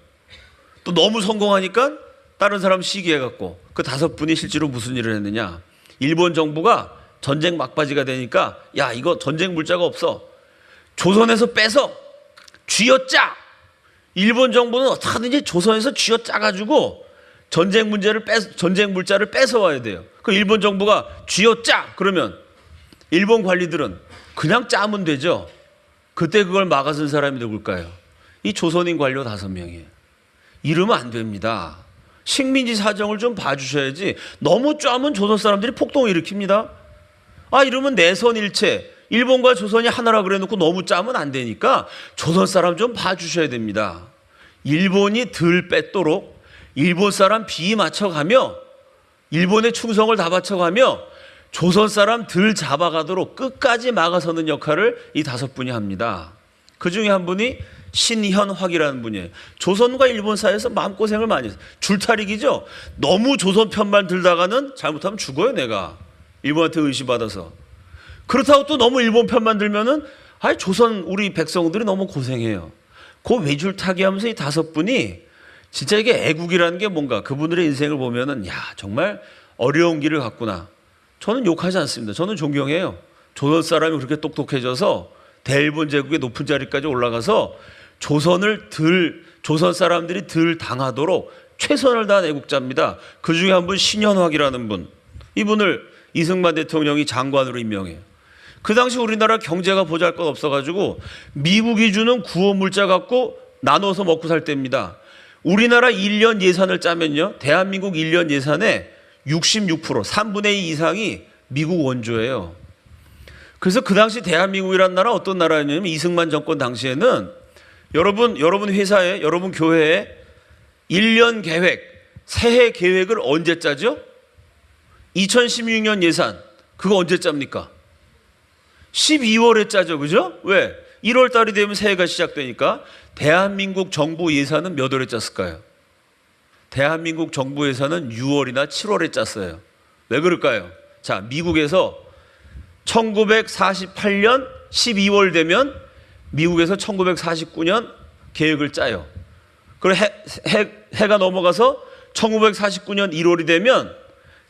또 너무 성공하니까 다른 사람 시기해갖고. 그 5분이 실제로 무슨 일을 했느냐, 일본 정부가 전쟁 막바지가 되니까 야, 이거 전쟁 물자가 없어, 조선에서 빼서 쥐어짜. 일본 정부는 어떻게든지 조선에서 쥐어짜가지고 전쟁 물자를 뺏어와야 돼요. 그 일본 정부가 쥐어짜 그러면 일본 관리들은 그냥 짜면 되죠. 그때 그걸 막아선 사람이 누굴까요? 이 조선인 관료 5명이에요. 이러면 안 됩니다. 식민지 사정을 좀 봐주셔야지. 너무 짜면 조선 사람들이 폭동을 일으킵니다. 이러면 내선일체, 일본과 조선이 하나라 그래 놓고 너무 짜면 안 되니까 조선 사람 좀 봐주셔야 됩니다. 일본이 덜 뺏도록 일본 사람 비 맞춰가며 일본의 충성을 다 바쳐가며 조선 사람 덜 잡아가도록 끝까지 막아서는 역할을 이 5분이 합니다. 그 중에 한 분이 신현확이라는 분이에요. 조선과 일본 사이에서 마음고생을 많이 했어요. 줄타리기죠. 너무 조선 편만 들다가는 잘못하면 죽어요, 내가. 일본한테 의심받아서. 그렇다고 또 너무 일본 편만 들면은 조선 우리 백성들이 너무 고생해요. 그 외줄타기 하면서 이 5분이 진짜 이게 애국이라는 게 뭔가 그분들의 인생을 보면은 정말 어려운 길을 갔구나. 저는 욕하지 않습니다. 저는 존경해요. 조선 사람이 그렇게 똑똑해져서 대일본 제국의 높은 자리까지 올라가서 조선 사람들이 덜 당하도록 최선을 다한 애국자입니다. 그 중에 한 분 신현확이라는 분. 이분을 이승만 대통령이 장관으로 임명해요. 그 당시 우리나라 경제가 보잘것 없어가지고 미국이 주는 구호 물자 갖고 나눠서 먹고 살 때입니다. 우리나라 1년 예산을 짜면요, 대한민국 1년 예산의 66%, 3분의 2 이상이 미국 원조예요. 그래서 그 당시 대한민국이란 나라 어떤 나라였냐면 이승만 정권 당시에는 여러분 회사에, 여러분 교회에 1년 계획, 새해 계획을 언제 짜죠? 2016년 예산, 그거 언제 짭니까? 12월에 짜죠, 그죠? 왜? 1월 달이 되면 새해가 시작되니까. 대한민국 정부 예산은 몇 월에 짰을까요? 대한민국 정부 예산은 6월이나 7월에 짰어요. 왜 그럴까요? 자, 미국에서 1948년 12월 되면 미국에서 1949년 계획을 짜요. 그리고 해가 넘어가서 1949년 1월이 되면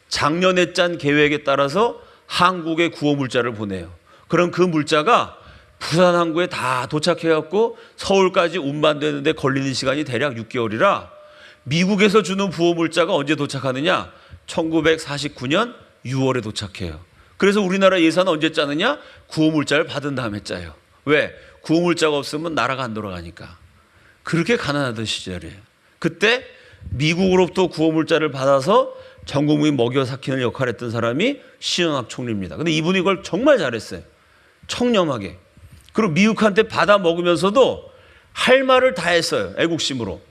작년에 짠 계획에 따라서 한국에 구호 물자를 보내요. 그럼 그 물자가 부산 항구에 다 도착해갖고 서울까지 운반되는데 걸리는 시간이 대략 6개월이라 미국에서 주는 구호 물자가 언제 도착하느냐? 1949년 6월에 도착해요. 그래서 우리나라 예산은 언제 짜느냐? 구호 물자를 받은 다음에 짜요. 왜? 구호 물자가 없으면 나라가 안 돌아가니까. 그렇게 가난하던 시절이에요. 그때 미국으로부터 구호 물자를 받아서 전 국민 먹여 삭히는 역할을 했던 사람이 신현확 총리입니다. 근데 이분이 이걸 정말 잘했어요. 청렴하게. 그리고 미국한테 받아 먹으면서도 할 말을 다 했어요. 애국심으로.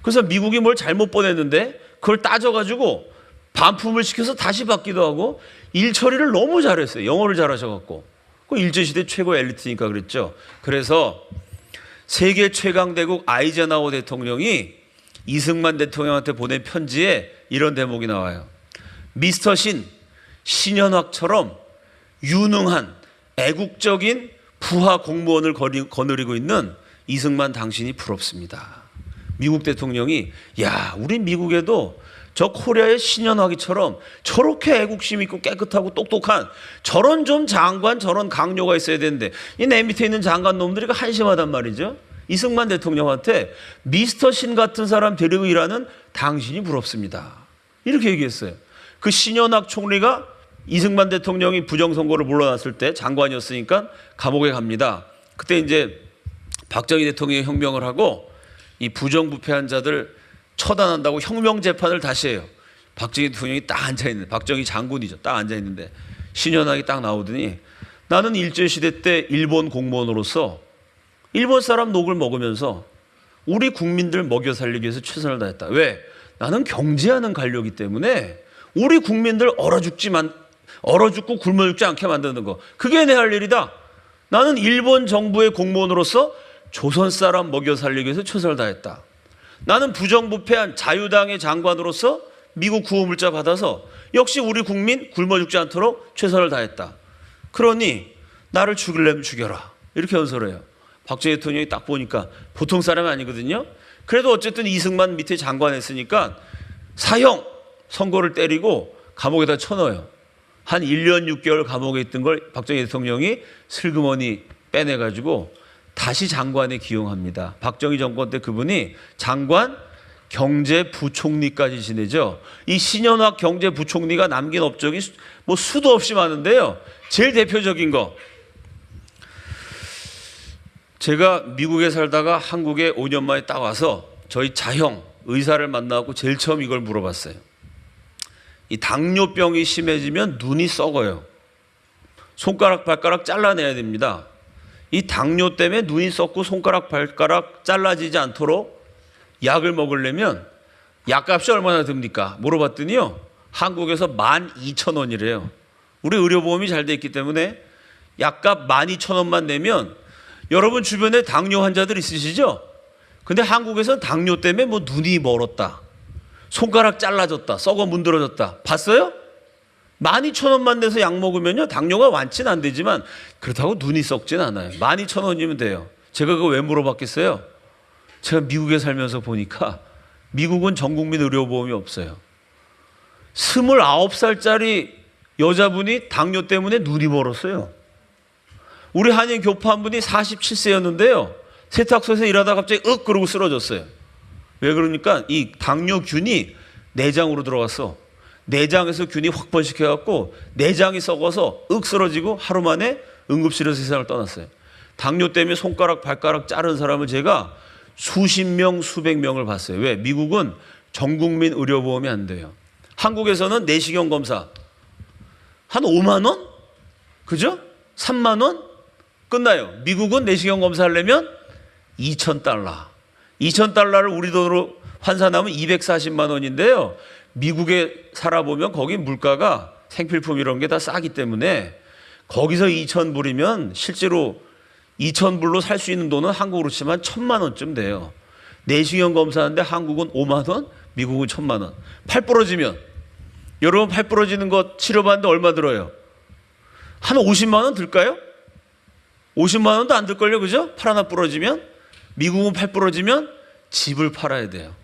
그래서 미국이 뭘 잘못 보냈는데 그걸 따져가지고 반품을 시켜서 다시 받기도 하고 일 처리를 너무 잘했어요. 영어를 잘하셔갖고. 그 일제시대 최고 엘리트니까 그랬죠. 그래서 세계 최강대국 아이젠하워 대통령이 이승만 대통령한테 보낸 편지에 이런 대목이 나와요. 미스터 신현확처럼 유능한 애국적인 부하 공무원을 거느리고 있는 이승만 당신이 부럽습니다. 미국 대통령이 우리 미국에도 저 코리아의 신현확이처럼 저렇게 애국심 있고 깨끗하고 똑똑한 저런 좀 장관, 저런 강요가 있어야 되는데 이 내 밑에 있는 장관 놈들이 한심하단 말이죠. 이승만 대통령한테 미스터 신 같은 사람 데리고 일하는 당신이 부럽습니다. 이렇게 얘기했어요. 그 신현확 총리가 이승만 대통령이 부정선거를 물러났을 때 장관이었으니까 감옥에 갑니다. 그때 이제 박정희 대통령이 혁명을 하고 이 부정부패한 자들 처단한다고 혁명 재판을 다시 해요. 박정희 대통령이 딱 앉아있는데, 박정희 장군이죠. 딱 앉아있는데 신현확이 딱 나오더니 나는 일제시대 때 일본 공무원으로서 일본 사람 녹을 먹으면서 우리 국민들 먹여 살리기 위해서 최선을 다했다. 왜? 나는 경제하는 관료이기 때문에 우리 국민들 얼어 죽고 굶어 죽지 않게 만드는 거. 그게 내 할 일이다. 나는 일본 정부의 공무원으로서 조선 사람 먹여 살리기 위해서 최선을 다했다. 나는 부정부패한 자유당의 장관으로서 미국 구호 물자 받아서 역시 우리 국민 굶어 죽지 않도록 최선을 다했다. 그러니 나를 죽이려면 죽여라. 이렇게 연설해요. 박정희 대통령이 딱 보니까 보통 사람이 아니거든요. 그래도 어쨌든 이승만 밑에 장관 했으니까 사형 선고를 때리고 감옥에다 쳐넣어요. 한 1년 6개월 감옥에 있던 걸 박정희 대통령이 슬그머니 빼내가지고 다시 장관에 기용합니다. 박정희 정권 때 그분이 장관 경제부총리까지 지내죠. 이 신현확 경제부총리가 남긴 업적이 뭐 수도 없이 많은데요. 제일 대표적인 거. 제가 미국에 살다가 한국에 5년 만에 딱 와서 저희 자형 의사를 만나고 제일 처음 이걸 물어봤어요. 이 당뇨병이 심해지면 눈이 썩어요. 손가락 발가락 잘라내야 됩니다. 이 당뇨 때문에 눈이 썩고 손가락 발가락 잘라지지 않도록 약을 먹으려면 약값이 얼마나 듭니까? 물어봤더니요, 한국에서 12,000원이래요. 우리 의료보험이 잘 돼 있기 때문에 약값 12,000원만 내면, 여러분 주변에 당뇨 환자들 있으시죠? 근데 한국에서는 당뇨 때문에 뭐 눈이 멀었다, 손가락 잘라졌다, 썩어 문드러졌다, 봤어요? 12,000원만 내서 약 먹으면요, 당뇨가 완치는 안 되지만 그렇다고 눈이 썩진 않아요. 12,000원이면 돼요. 제가 그거 왜 물어봤겠어요? 제가 미국에 살면서 보니까 미국은 전국민 의료보험이 없어요. 29살짜리 여자분이 당뇨 때문에 눈이 멀었어요. 우리 한인 교포 한 분이 47세였는데요. 세탁소에서 일하다가 갑자기 그러고 쓰러졌어요. 왜 그러니까 이 당뇨균이 내장으로 들어갔어. 내장에서 균이 확번시켜갖고 내장이 썩어서 쓰러지고 하루 만에 응급실에서 세상을 떠났어요. 당뇨 때문에 손가락 발가락 자른 사람을 제가 수십 명 수백 명을 봤어요. 왜? 미국은 전국민 의료보험이 안 돼요. 한국에서는 내시경 검사 한 5만 원? 그죠? 3만 원? 끝나요. 미국은 내시경 검사 하려면 2,000달러. 2,000달러를 우리 돈으로 환산하면 240만 원인데요. 미국에 살아보면 거기 물가가 생필품 이런 게 다 싸기 때문에 거기서 2,000불이면 실제로 2,000불로 살 수 있는 돈은 한국으로 치면 1,000만 원쯤 돼요. 내시경 검사하는데 한국은 5만 원, 미국은 1,000만 원. 팔 부러지면, 여러분 팔 부러지는 거 치료받는데 얼마 들어요? 한 50만 원 들까요? 50만 원도 안 들걸요, 그죠? 팔 하나 부러지면. 미국은 팔 부러지면 집을 팔아야 돼요.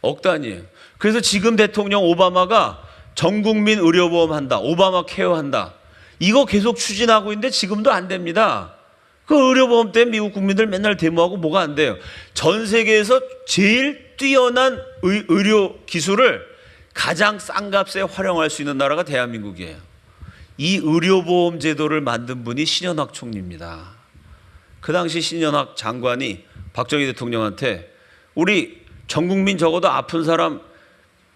억 단위예요. 그래서 지금 대통령 오바마가 전국민 의료보험 한다, 오바마 케어 한다, 이거 계속 추진하고 있는데 지금도 안 됩니다. 그 의료보험 때문에 미국 국민들 맨날 데모하고 뭐가 안 돼요. 전 세계에서 제일 뛰어난 의료 기술을 가장 싼 값에 활용할 수 있는 나라가 대한민국이에요. 이 의료보험 제도를 만든 분이 신현학 총리입니다. 그 당시 신현학 장관이 박정희 대통령한테 우리 전 국민 적어도 아픈 사람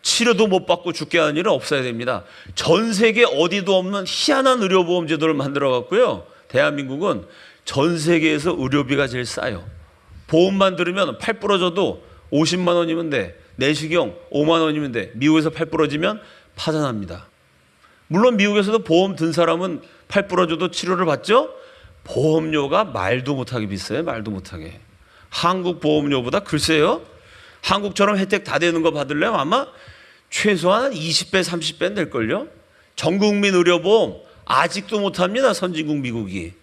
치료도 못 받고 죽게 하는 일은 없어야 됩니다. 전 세계 어디도 없는 희한한 의료보험 제도를 만들어 갖고요, 대한민국은 전 세계에서 의료비가 제일 싸요. 보험만 들으면 팔 부러져도 50만 원이면 돼. 내시경 5만 원이면 돼. 미국에서 팔 부러지면 파산합니다. 물론 미국에서도 보험 든 사람은 팔 부러져도 치료를 받죠. 보험료가 말도 못하게 비싸요. 말도 못하게. 한국 보험료보다 글쎄요, 한국처럼 혜택 다 되는 거 받으려면 아마 최소한 20배 30배는 될걸요. 전국민 의료보험 아직도 못합니다. 선진국 미국이.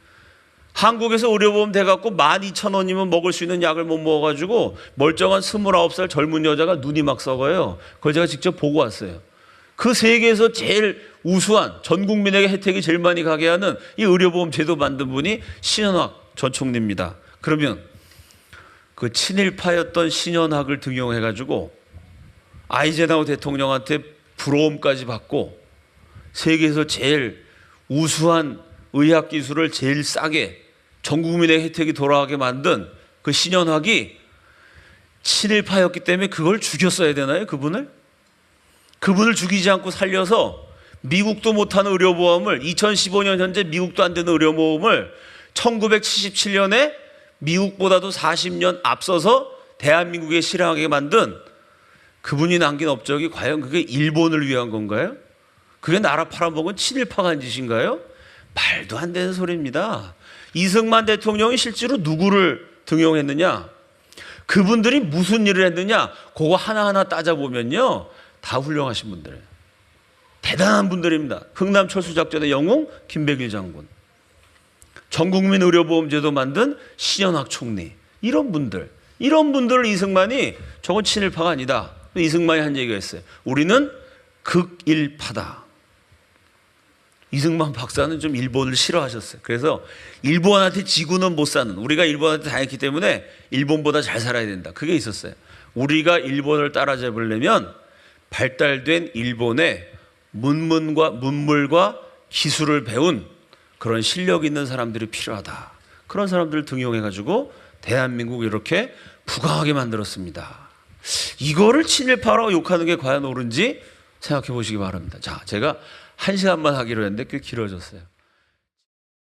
한국에서 의료보험 돼갖고 12,000원이면 먹을 수 있는 약을 못 먹어가지고 멀쩡한 29살 젊은 여자가 눈이 막 썩어요. 그걸 제가 직접 보고 왔어요. 그 세계에서 제일 우수한, 전 국민에게 혜택이 제일 많이 가게 하는 이 의료보험 제도 만든 분이 신현학 전 총리입니다. 그러면 그 친일파였던 신현학을 등용해가지고 아이젠하워 대통령한테 부러움까지 받고 세계에서 제일 우수한 의학 기술을 제일 싸게 전 국민의 혜택이 돌아가게 만든 그 신현학이 친일파였기 때문에 그걸 죽였어야 되나요? 그분을 죽이지 않고 살려서 미국도 못하는 의료보험을, 2015년 현재 미국도 안 되는 의료보험을 1977년에 미국보다도 40년 앞서서 대한민국에 실행하게 만든 그분이 남긴 업적이 과연 그게 일본을 위한 건가요? 그게 나라 팔아먹은 친일파가 한 짓인가요? 말도 안 되는 소리입니다. 이승만 대통령이 실제로 누구를 등용했느냐, 그분들이 무슨 일을 했느냐, 그거 하나하나 따져보면요, 다 훌륭하신 분들이에요. 대단한 분들입니다. 흥남 철수작전의 영웅 김백일 장군, 전국민 의료보험 제도 만든 신현학 총리, 이런 분들을 이승만이 저건 친일파가 아니다. 이승만이 한 얘기가 있어요. 우리는 극일파다. 이승만 박사는 좀 일본을 싫어하셨어요. 그래서 일본한테 지구는 못 사는, 우리가 일본한테 당했기 때문에 일본보다 잘 살아야 된다, 그게 있었어요. 우리가 일본을 따라잡으려면 발달된 일본의 문물과 기술을 배운 그런 실력 있는 사람들이 필요하다. 그런 사람들을 등용해가지고 대한민국을 이렇게 부강하게 만들었습니다. 이거를 친일파라고 욕하는 게 과연 옳은지 생각해 보시기 바랍니다. 자, 제가 1시간만 하기로 했는데 꽤 길어졌어요.